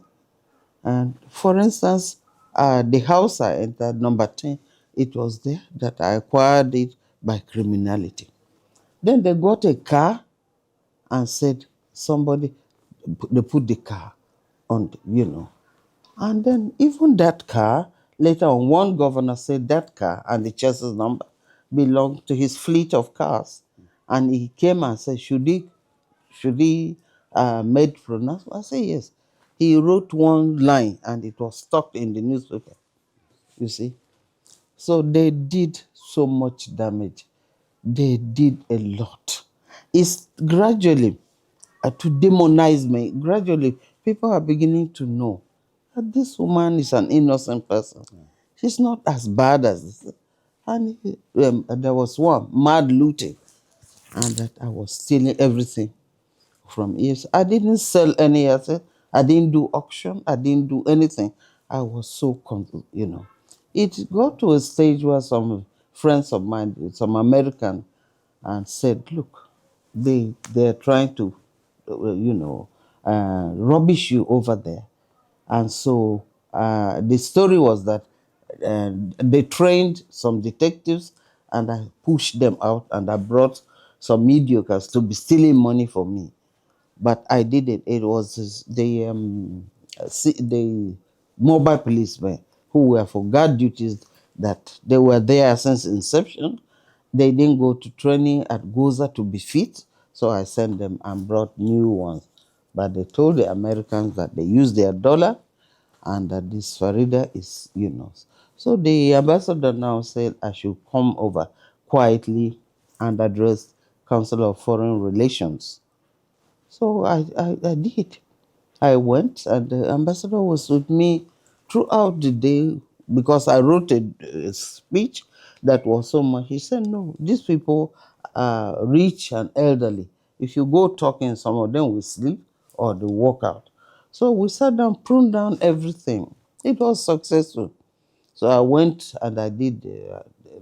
And for instance, the house I entered, number 10, it was there that I acquired it by criminality. Then they got a car and said somebody, they put the car on. And then even that car, later on, one governor said that car and the chassis number belonged to his fleet of cars. And he came and said, should he made pronouncement? I said, yes. He wrote one line and it was stuck in the newspaper, you see. So they did so much damage. They did a lot. It's gradually, to demonize me. Gradually, people are beginning to know that this woman is an innocent person. She's not as bad as this. And there was one mad looting, and that I was stealing everything from years. I didn't sell any asset. I didn't do auction. I didn't do anything. I was so It got to a stage where some friends of mine, some American, and said, "Look, they're trying to, rubbish you over there." And so the story was that they trained some detectives, and I pushed them out, and I brought some mediocres to be stealing money for me. But I did it. It was the mobile policemen who were for guard duties, that they were there since inception. They didn't go to training at Goza to be fit, so I sent them and brought new ones. But they told the Americans that they use their dollar, and that this Farida is. So the ambassador now said I should come over quietly and address Council of Foreign Relations. So I did. I went, and the ambassador was with me throughout the day, because I wrote a speech that was so much. He said, "No, these people are rich and elderly. If you go talking, some of them will sleep or they walk out." So we sat down, pruned down everything. It was successful. So I went and I did.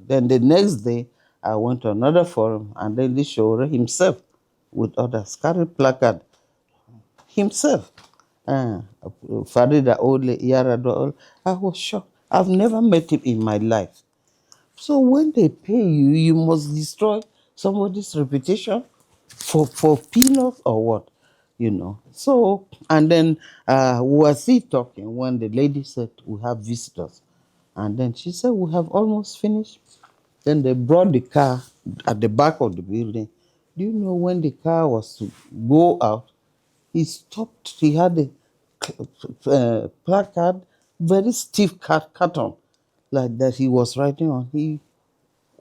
Then the next day, I went to another forum, and then the Shore himself with others carried placard himself. Farida Ole Yaradol. I was shocked. I've never met him in my life. So when they pay you, you must destroy somebody's reputation for peanuts or what, So, and then we were still talking when the lady said, "We have visitors." And then she said, "We have almost finished." Then they brought the car at the back of the building. Do you know when the car was to go out, he stopped. He had a placard, very stiff carton, like that he was writing on. He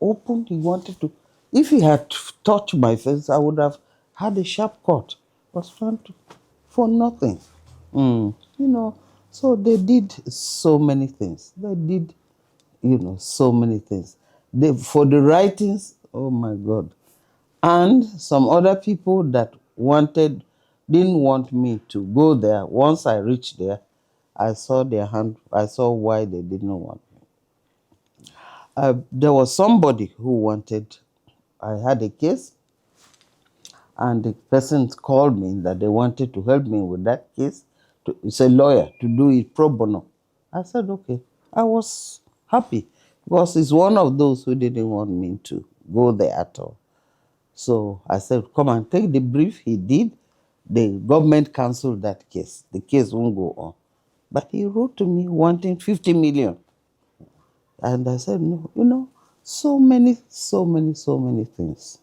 opened, he wanted to. If he had touched my face, I would have had a sharp cut. Was trying to, for nothing. You know, so they did so many things. They did, so many things. For the writings, oh my God. And some other people that didn't want me to go there. Once I reached there, I saw their hand. I saw why they didn't want me. There was somebody who wanted. I had a case, and the person called me that they wanted to help me with that case. It's a lawyer to do it pro bono. I said okay. I was happy because he's one of those who didn't want me to go there at all. So I said, "Come and take the brief." He did. The government canceled that case. The case won't go on. But he wrote to me wanting 50 million. And I said, "No, so many, so many, so many things,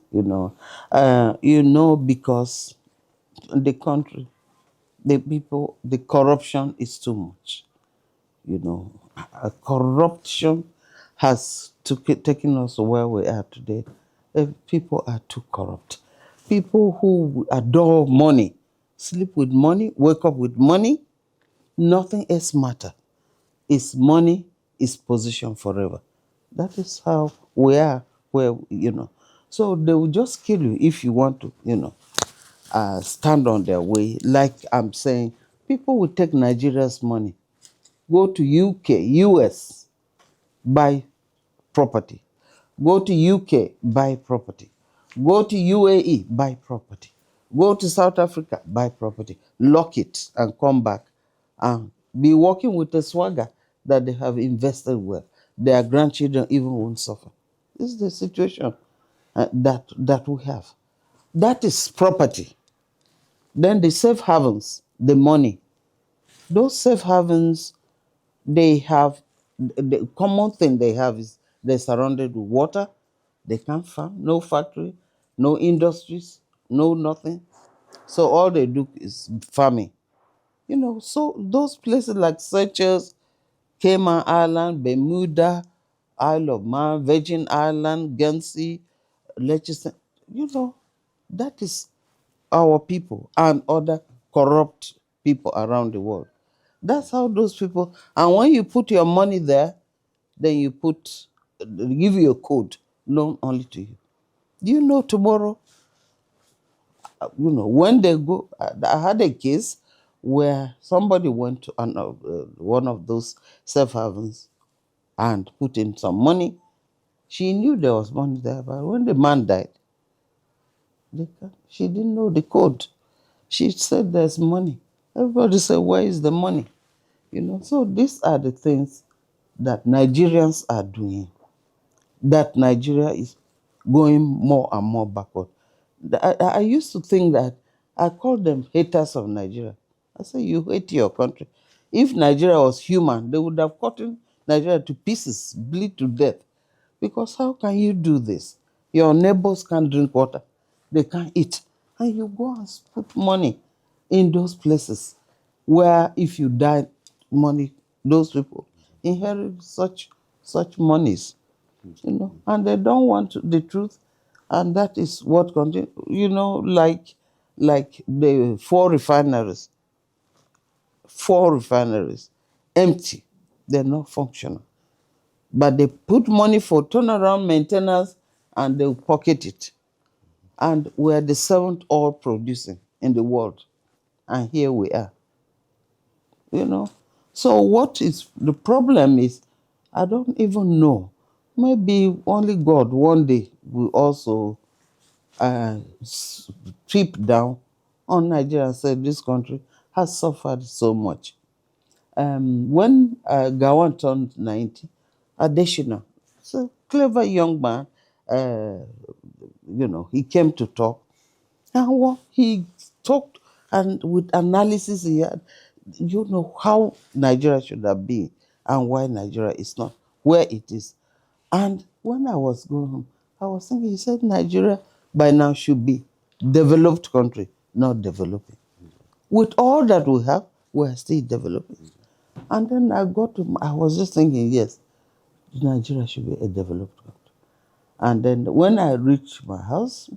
because the country, the people, the corruption is too much. Corruption has taken us where we are today. People are too corrupt. People who adore money, sleep with money, wake up with money, nothing else matter. It's money, it's position forever. That is how we are, where. So they will just kill you if you want to, stand on their way. Like I'm saying, people will take Nigeria's money, go to UK, US, buy property. Go to UK, buy property. Go to UAE, buy property. Go to South Africa, buy property. Lock it and come back and be working with a swagger that they have invested well. Their grandchildren even won't suffer. This is the situation that we have. That is property. Then the safe havens, the money. Those safe havens, they have, the common thing they have is they're surrounded with water. They can't farm, no factory, no industries, no nothing. So all they do is farming. So those places like Seychelles, Cayman Island, Bermuda, Isle of Man, Virgin Island, Guernsey, Liechtenstein, that is our people and other corrupt people around the world. That's how those people, and when you put your money there, then they give you a code known only to you. Do you know tomorrow, when they go, I had a case where somebody went to one of those safe havens and put in some money. She knew there was money there, but when the man died, she didn't know the code. She said there's money. Everybody said, where is the money? So these are the things that Nigerians are doing, that Nigeria is going more and more backward. I used to think that I called them haters of Nigeria. I say, you hate your country. If Nigeria was human, they would have cut Nigeria to pieces, bleed to death. Because how can you do this? Your neighbors can't drink water, they can't eat. And you go and put money in those places where if you die, those people inherit such monies, and they don't want the truth, and that is what continue. Like the four refineries, empty, they're not functional. But they put money for turnaround maintenance and they'll pocket it. And we're the seventh oil producing in the world. And here we are. So what is the problem is, I don't even know. Maybe only God one day will also strip down on Nigeria and say this country has suffered so much. When Gawan turned 90, Adeshina, it's a clever young man, he came to talk. And what he talked, and with analysis he had, how Nigeria should have been and why Nigeria is not where it is. And when I was going home, I was thinking, he said Nigeria by now should be developed country, not developing. With all that we have, we are still developing. And then I was just thinking, yes, Nigeria should be a developed country. And then when I reached my house,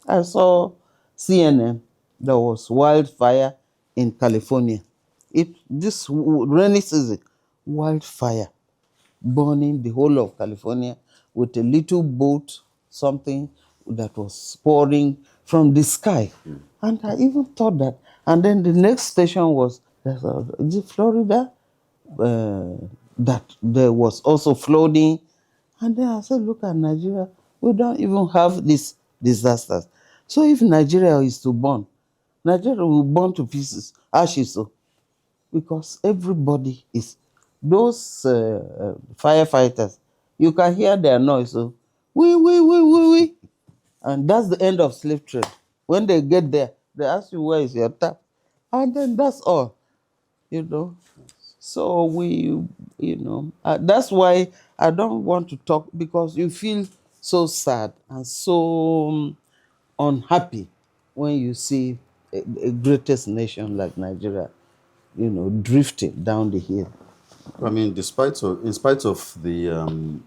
I saw CNN. There was wildfire in California. This rainy season, wildfire burning the whole of California with a little boat, something that was pouring from the sky. And I even thought that. And then the next station was, is it Florida? That there was also flooding. And then I said, look at Nigeria. We don't even have these disasters. So if Nigeria is to burn, Nigeria will burn to pieces, ashes. So, because everybody is, those firefighters, you can hear their noise. So, we. And that's the end of slave trade. When they get there, they ask you, where is your tap? And then that's all, So that's why I don't want to talk, because you feel so sad and so unhappy when you see a greatest nation like Nigeria, drifting down the hill. I mean, in spite of the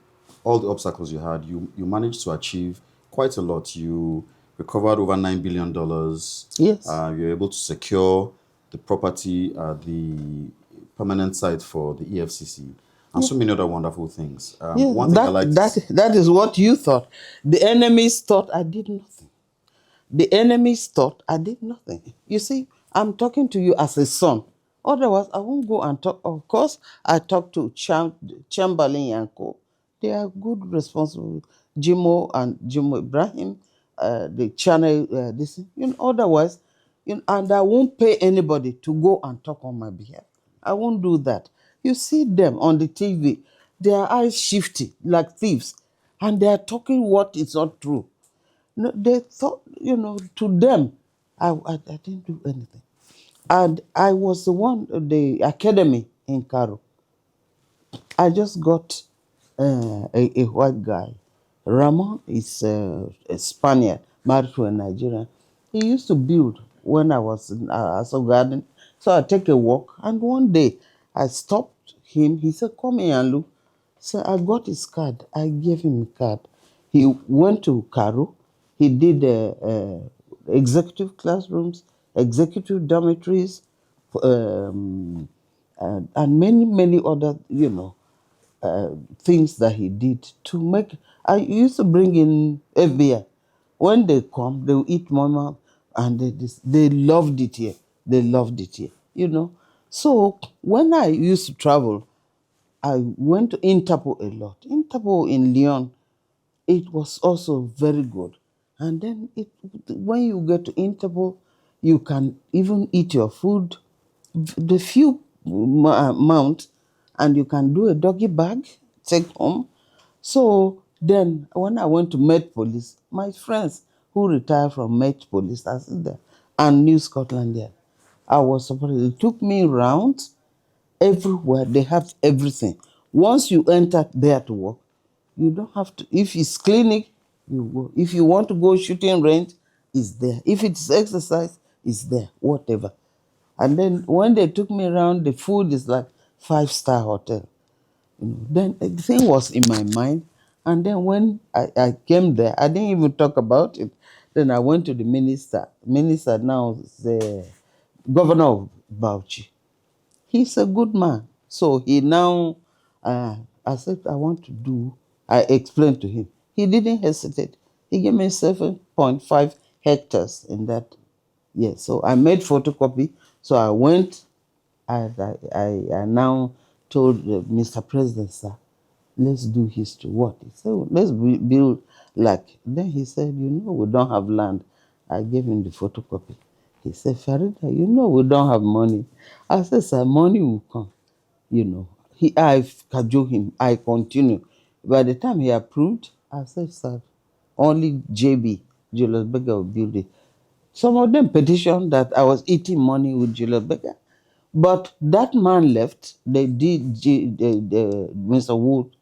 all the obstacles you had, you managed to achieve quite a lot. You recovered over $9 billion. Yes. You were able to secure the property at the permanent site for the EFCC, and so many other wonderful things. One thing I liked. That is what you thought. The enemies thought I did nothing. The enemies thought I did nothing. You see, I'm talking to you as a son. Otherwise, I won't go and talk. Of course, I talk to Chamberlain and Co. They are good, responsible. Jimo Ibrahim, the channel, this. Otherwise, and I won't pay anybody to go and talk on my behalf. I won't do that. You see them on the TV, their eyes shifty like thieves, and they are talking what is not true. No, they thought, to them, I didn't do anything. And I was the one, the academy in Cairo. I just got a white guy. Ramon is a Spaniard, married to a Nigerian. He used to build when I was in Aso Garden. So I take a walk, and one day I stopped him. He said, come here and look. So I got his card. I gave him a card. He went to Cairo. He did executive classrooms, executive dormitories, and many, many other, things that he did to make. I used to bring in FBI. When they come, they will eat mama, and they loved it here. They loved it here. So when I used to travel, I went to Interpol a lot. Interpol in Lyon, it was also very good. And then when you get to Interpol, you can even eat your food, the few amount, and you can do a doggy bag, take home. So then when I went to Met Police, my friends who retired from Met Police are still there, and New Scotland Yard. I was surprised. They took me around everywhere. They have everything. Once you enter there to work, you don't have to. If it's clinic, you go. If you want to go shooting range, it's there. If it's exercise, it's there. Whatever. And then when they took me around, the food is like 5-star hotel. Then the thing was in my mind. And then when I came there, I didn't even talk about it. Then I went to the minister. Minister now is the governor of Bauchi. He's a good man. So he now, I said, I explained to him. He didn't hesitate. He gave me 7.5 hectares in that. Yes, so I made photocopy. So I went, I now told Mr. President, sir, let's do history. What? He said, well, let's build like. Then he said, we don't have land. I gave him the photocopy. He said, Farida, we don't have money. I said, sir, money will come. I cajoled him. I continue. By the time he approved, I said, sir, only JB, Julius Berger, will build it. Some of them petitioned that I was eating money with Julius Berger. But that man left. They did, Mr. Wood.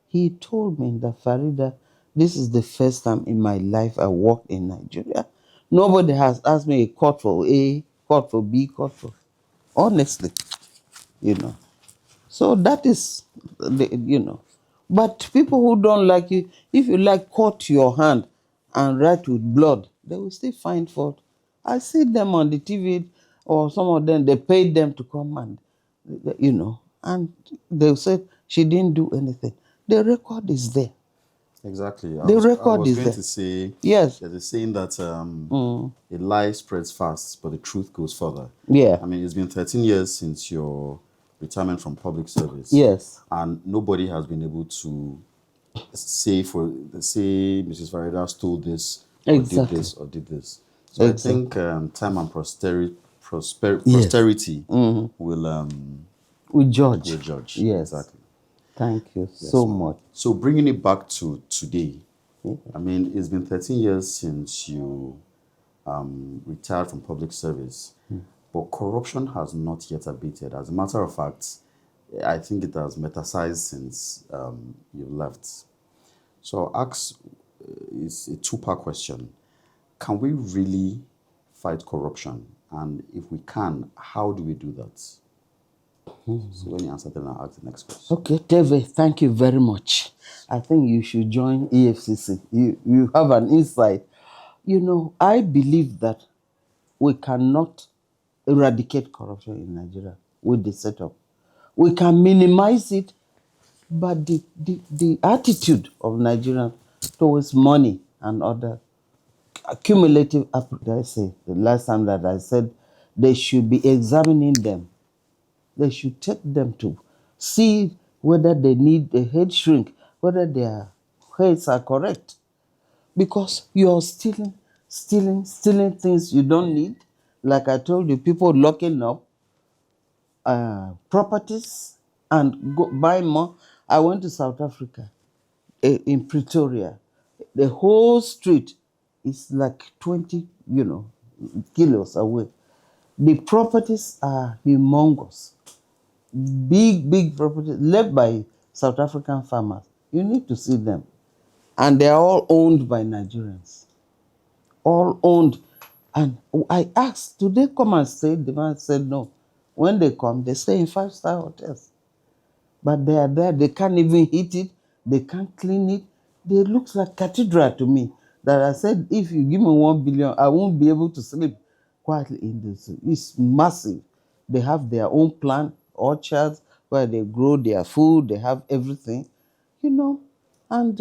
He told me that, Farida, this is the first time in my life I worked in Nigeria. Nobody has asked me a court for A, court for B, court for. Honestly, you know. So that is, But people who don't like you, if you like cut your hand and write with blood, they will still find fault. I see them on the TV, or some of them, they paid them to come and they said she didn't do anything. The record is there. Exactly. The record I was is going there. to say, Yes. there's a saying that a lie spreads fast, but the truth goes further. Yeah. I mean, it's been 13 years since your retirement from public service. Yes. And nobody has been able to say Mrs. Farida stole this, or Exactly. did this, or did this. So Exactly. I think time and posterity Mm-hmm. will judge. judge. Yes. Exactly. Thank you so much. So bringing it back to today, I mean, it's been 13 years since you retired from public service, but corruption has not yet abated. As a matter of fact, I think it has metastasized since you left. So I'll ask, it's a two-part question. Can we really fight corruption? And if we can, how do we do that? So when you answer, then I'll ask the next question. Okay, Teve, thank you very much. I think you should join EFCC. You have an insight. I believe that we cannot eradicate corruption in Nigeria with the setup. We can minimize it, but the attitude of Nigerians towards money and other cumulative, I say, the last time that I said they should be examining them. They should take them to see whether they need a head shrink, whether their heads are correct. Because you're stealing things you don't need. Like I told you, people locking up properties and go buy more. I went to South Africa, in Pretoria. The whole street is like 20, kilos away. The properties are humongous. Big properties left by South African farmers. You need to see them. And they are all owned by Nigerians. All owned. And I asked, do they come and stay? The man said no. When they come, they stay in 5-star hotels. But they are there. They can't even heat it. They can't clean it. They look like cathedral to me. that I said, if you give me 1 billion, I won't be able to sleep quietly in this. It's massive. They have their own plant, orchards, where they grow their food, they have everything, you know. And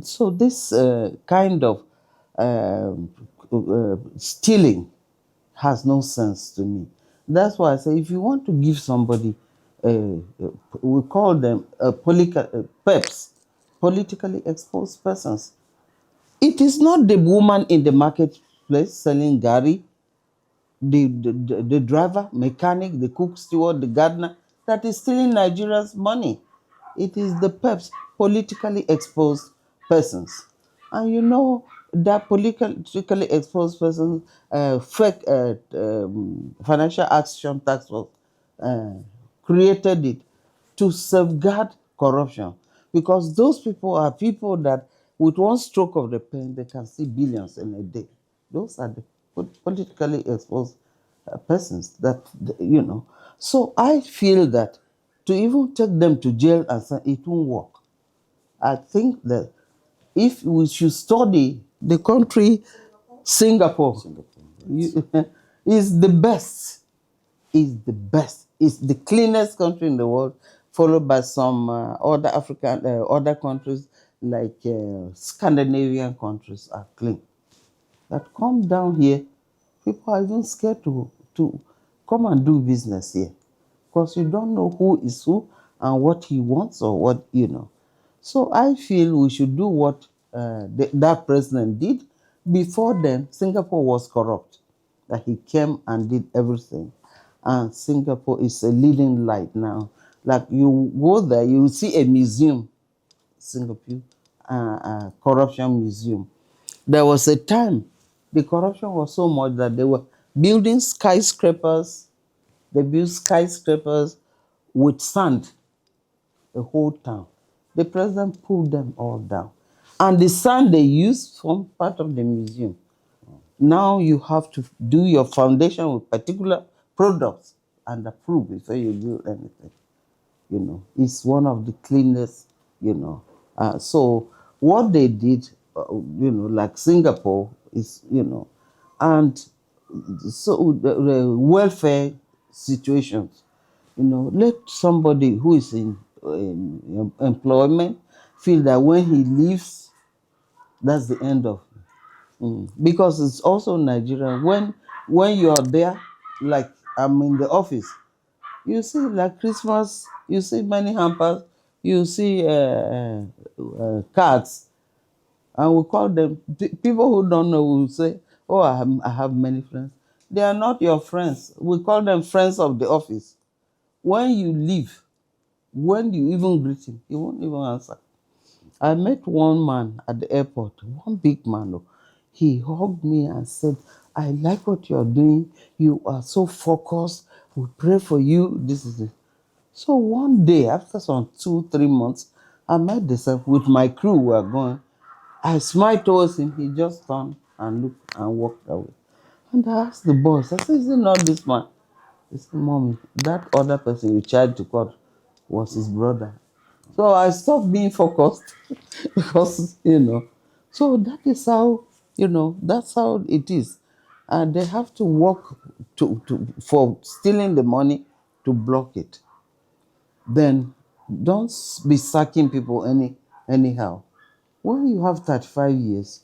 so this kind of stealing has no sense to me. That's why I say, if you want to give somebody, we call them PEPs, politically exposed persons. It is not the woman in the marketplace selling gari, the driver, mechanic, the cook, steward, the gardener that is stealing Nigeria's money. It is the PEPs, politically exposed persons. And you know that politically exposed persons, fake financial action task force uh, created it to safeguard corruption, because those people are people that with one stroke of the pen they can see billions in a day. Those are the politically exposed persons that, you know. So I feel that to even take them to jail and say it won't work. I think that if we should study the country Singapore, is the best, is the cleanest country in the world, followed by some other countries like Scandinavian countries are clean. That come down here, people are even scared to come and do business here, because you don't know who is who and what he wants or what, you know. So I feel we should do what that president did. Before then, Singapore was corrupt, that he came and did everything. And Singapore is a leading light now. Like you go there, you will see a museum, Singapore, corruption museum. There was a time the corruption was so much that they were building skyscrapers. They built skyscrapers with sand, the whole town. The president pulled them all down. And the sand they used formed part of the museum. Now you have to do your foundation with particular products and approve before you do anything. You know, it's one of the cleanest, you know. So what they did, you know, like Singapore is, you know, and so the welfare situations, you know, let somebody who is in employment feel that when he leaves, that's the end of it. Because it's also Nigeria. When you are there, like I'm in the office, you see like Christmas, you see many hampers, you see cards, and we call them people who don't know will say, "Oh, I have many friends." They are not your friends. We call them friends of the office. When you leave, when you even greet him, he won't even answer. I met one man at the airport, one big man. Oh. He hugged me and said, "I like what you're doing. You are so focused. We pray for you." This is it. So one day, after some 2, 3 months, I met the same with my crew. We were going. I smiled towards him. He just turned and looked and walked away. And I asked the boss, I said, "Is it not this man?" He said, "Mommy, that other person you charged to court was his brother." So I stopped being focused because, you know. So that is how, you know, that's how it is. And they have to work for stealing the money to block it. Then don't be sacking people anyhow. When you have 35 years,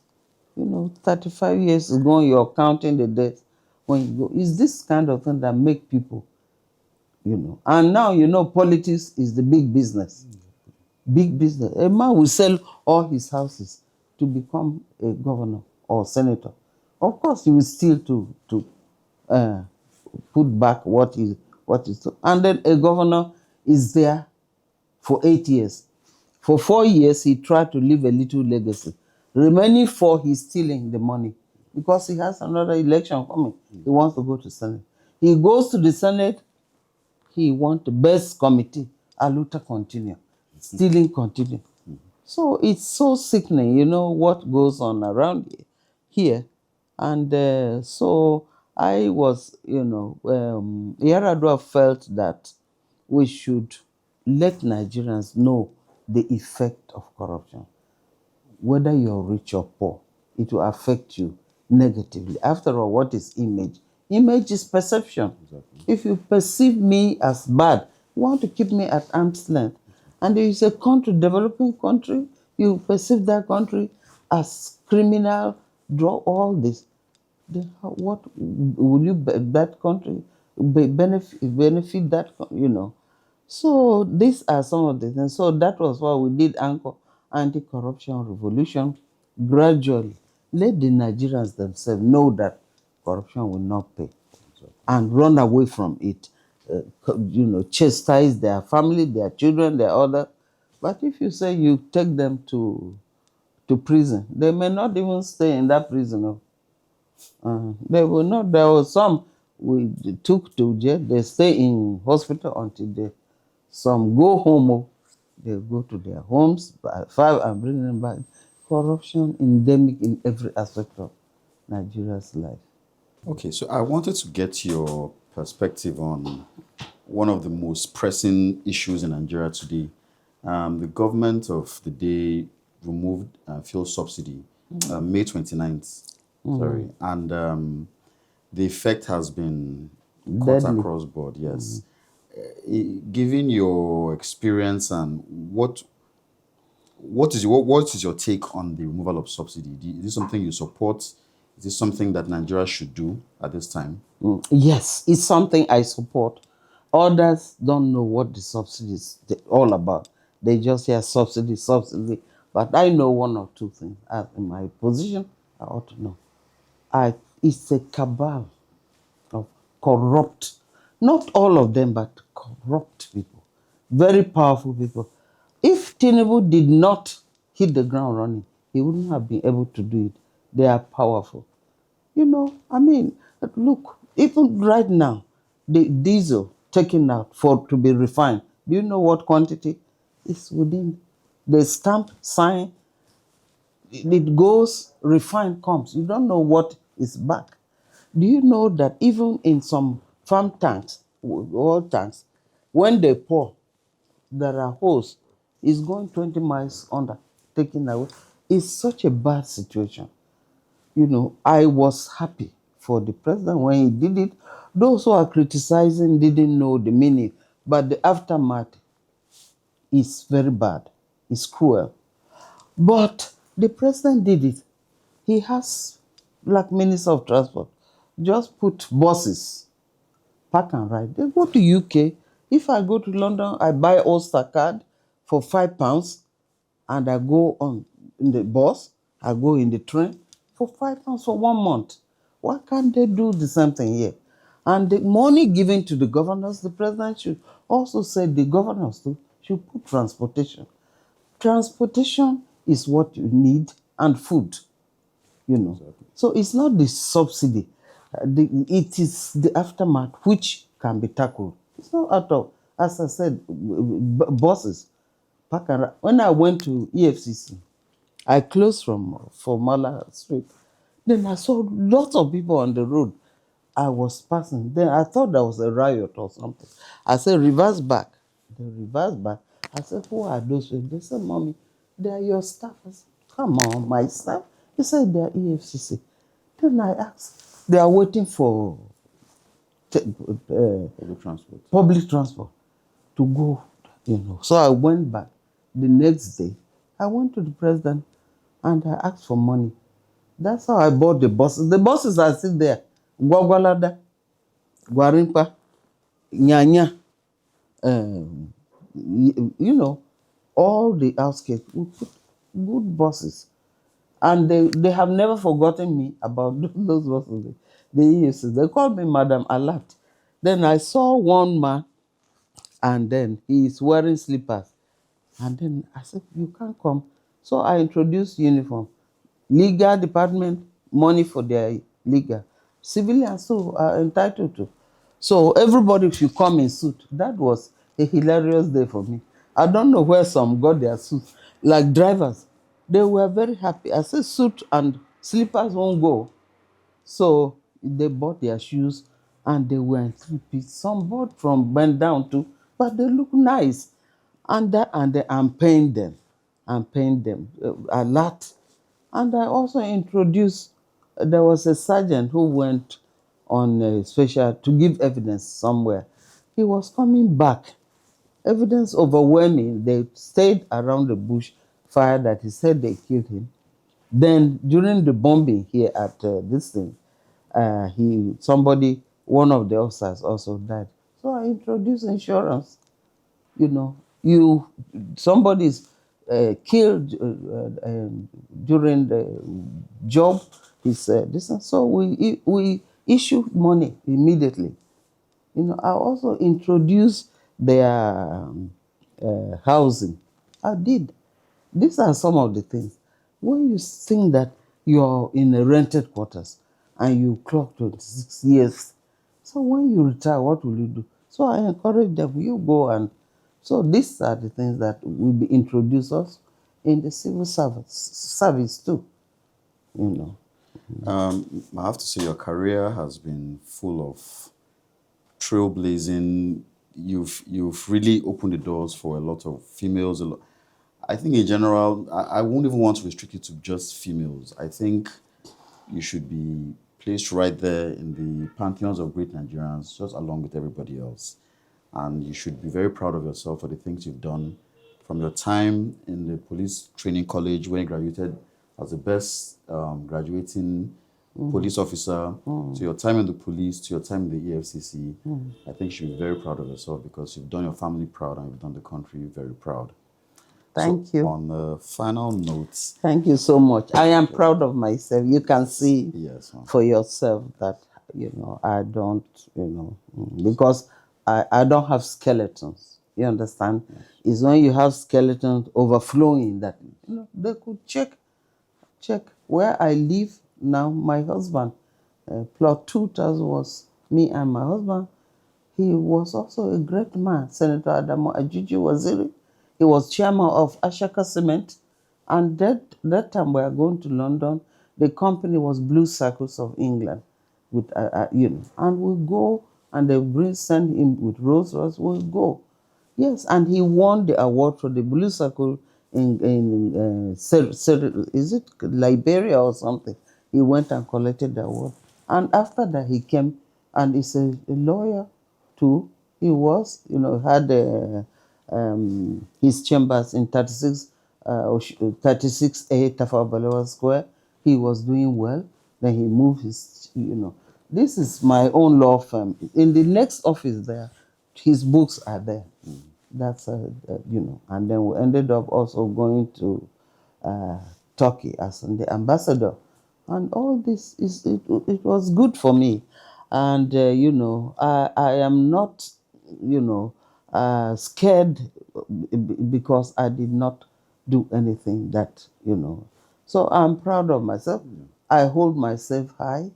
you know, 35 years is gone, you're counting the days. When you go, it's this kind of thing that make people, you know. And now, you know, politics is the big business. Big business. A man will sell all his houses to become a governor or senator. Of course, he will steal to uh, put back what is. And then a governor is there for 8 years. For 4 years, he tried to leave a little legacy. Remaining 4, he's stealing the money because he has another election coming. He wants to go to Senate. He goes to the Senate, he wants the best committee. Aluta continue. Stealing continue. So it's so sickening, you know, what goes on around here. And so I was, you know, Yaradua felt that we should let Nigerians know the effect of corruption. whether you're rich or poor, it will affect you negatively. After all, what is image? Image is perception. Exactly. If you perceive me as bad, you want to keep me at arm's length. And if it's a country, developing country, you perceive that country as criminal, draw all this. Then what will you that country benefit that, you know? So these are some of the things. So that was why we did anti-corruption revolution gradually. Let the Nigerians themselves know that corruption will not pay and run away from it. Chastise their family, their children, their other. But if you say you take them to prison, they may not even stay in that prison. They will not. There was some we took to jail. They stay in hospital until they. Some go home. They go to their homes by 5 and bring them back. Corruption endemic in every aspect of Nigeria's life. Okay, so I wanted to get your perspective on one of the most pressing issues in Nigeria today. The government of the day removed fuel subsidy May 29th. Sorry. And the effect has been cut Deadly. across board, yes. Given your experience and what is your take on the removal of subsidy? Is this something you support? Is this something that Nigeria should do at this time? Yes, it's something I support. Others don't know what the subsidy is all about. They just hear subsidy, subsidy. But I know one or two things. In my position, I ought to know. It's a cabal of corrupt, not all of them, but corrupt people, very powerful people. If Tinubu did not hit the ground running, he wouldn't have been able to do it. They are powerful. Look, even right now, the diesel taken out to be refined, do you know what quantity is within the stamp sign? It goes, refined, comes. You don't know what is back. Do you know that even in some farm tanks, oil tanks, when they pour, there are holes. It's going 20 miles under, taken away. It's such a bad situation. I was happy for the president when he did it. Those who are criticizing didn't know the meaning, but the aftermath is very bad. It's cruel. But the president did it. He has, like Minister of Transport, just put buses, park and ride. They go to UK. If I go to London, I buy Ulster card for £5 and I go on in the bus, I go in the train for £5 for 1 month. Why can't they do the same thing here? And the money given to the governors, the president should also say the governors too should put transportation. Transportation is what you need, and food. Exactly. So it's not the subsidy. It is the aftermath which can be tackled. It's not out of, as I said, buses. When I went to EFCC, I closed from Formala Street. Then I saw lots of people on the road. I was passing. Then I thought there was a riot or something. I said, reverse back. They reversed back. I said, who are those people? They said, Mommy, they are your staff. I said, come on, my staff. They said, they are EFCC. Then I asked, they are waiting for public transport to go. So I went back. The next day, I went to the president and I asked for money. That's how I bought the buses. The buses are still there. Gwagwalada, Gwarimpa, Nyanya, all the outskirts. We put good buses. And they have never forgotten me about those buses. They called me Madam Alert. Then I saw one man, and then he is wearing slippers. And then I said, you can't come. So I introduced uniform. Legal department, money for their legal. Civilians too are entitled to. So everybody should come in suit. That was a hilarious day for me. I don't know where some got their suits. Like drivers, they were very happy. I said suit and slippers won't go. So they bought their shoes and they were in 3 piece. Some bought from bend down too, but they look nice. And I'm paying them. and paying them a lot. And I also introduced, there was a sergeant who went on a special to give evidence somewhere. He was coming back. Evidence overwhelming. They stayed around the bush fire that he said they killed him. Then during the bombing here at this thing, one of the officers also died. So I introduced insurance. You know, somebody's killed during the job. So we issue money immediately. I also introduced their housing. I did. These are some of the things. When you think that you're in a rented quarters and you clock 26 years, so when you retire, what will you do? So I encourage them, you go and, so these are the things that will be introduced us in the civil service too, I have to say your career has been full of trailblazing. You've really opened the doors for a lot of females. I think in general, I won't even want to restrict it to just females. I think you should be placed right there in the pantheons of great Nigerians, just along with everybody else. And you should be very proud of yourself for the things you've done from your time in the police training college when you graduated as the best graduating police officer, to your time in the police, to your time in the EFCC. I think you should be very proud of yourself because you've done your family proud and you've done the country very proud. Thank you. On the final note. Thank you so much. I am proud of myself. You can see for yourself that, I don't, because I don't have skeletons. You understand? Yes. It's when you have skeletons overflowing that, they could check where I live now. My husband, plot 2000 was me and my husband. He was also a great man, Senator Adamu Ajiji Waziri. He was chairman of Ashaka Cement. And that time we were going to London, the company was Blue Circles of England. With and we go, and they send him with Rolls Royce, we'll go. Yes, and he won the award for the Blue Circle in is it Liberia or something? He went and collected the award. And after that, he came, and he's a lawyer too. He was, had his chambers in 36A Tafawa Balewa Square. He was doing well. Then he moved his, This is my own law firm. In the next office there, his books are there. That's, and then we ended up also going to Turkey as the ambassador. And all this, it was good for me. And, I am not, scared because I did not do anything that, So I'm proud of myself. I hold myself high,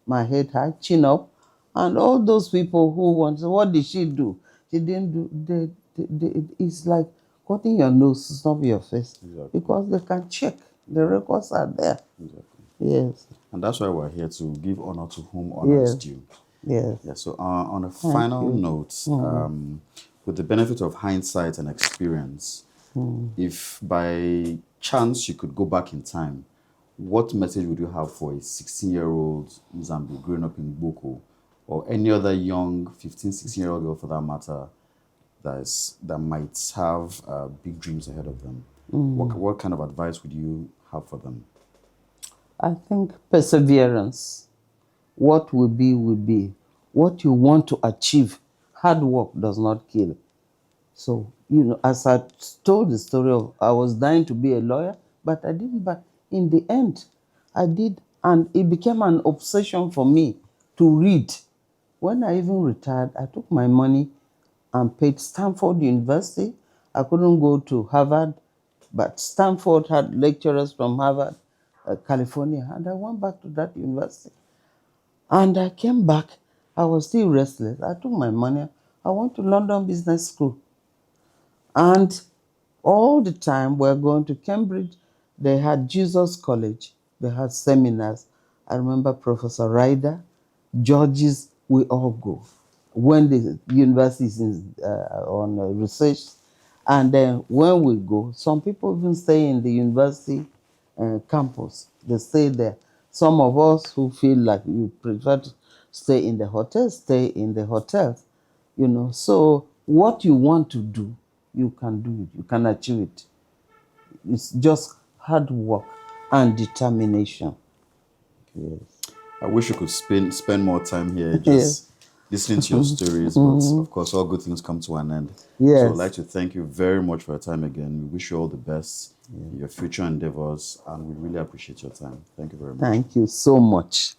my head high, chin up. And all those people who want, what did she do? She didn't do, it's like cutting your nose to stop your face. Exactly. Because they can check. The records are there. Exactly. Yes. And that's why we're here, to give honor to whom honor is due. Yes. Yeah, so on a final note, with the benefit of hindsight and experience, if by chance you could go back in time, what message would you have for a 16-year-old Mzamber growing up in Boko, or any other young 15, 16-year-old girl for that matter, that might have big dreams ahead of them? What kind of advice would you have for them? I think perseverance. What will be, will be. What you want to achieve, hard work does not kill. So, as I told the story of, I was dying to be a lawyer, but I didn't. But in the end, I did. And it became an obsession for me to read. When I even retired, I took my money and paid Stanford University. I couldn't go to Harvard, but Stanford had lecturers from Harvard, California, and I went back to that university. And I came back. I was still restless. I took my money. I went to London Business School. And all the time we're going to Cambridge. They had Jesus College. They had seminars. I remember Professor Farida, Georges, we all go. When the university is on research, And then when we go, some people even stay in the university campus. They stay there. Some of us who feel like you prefer to stay in the hotel, stay in the hotel. You know, so what you want to do, you can do it. You can achieve it. It's just hard work and determination. Yes. I wish you could spend more time here Yes. just listening to your stories, but of course, all good things come to an end. Yes. So I'd like to thank you very much for your time again. We wish you all the best in your future endeavors, and we really appreciate your time. Thank you very much. Thank you so much.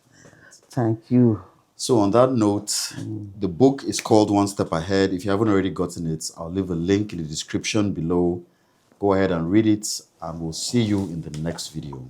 Thank you. So on that note, the book is called One Step Ahead. If you haven't already gotten it, I'll leave a link in the description below. Go ahead and read it, and we'll see you in the next video.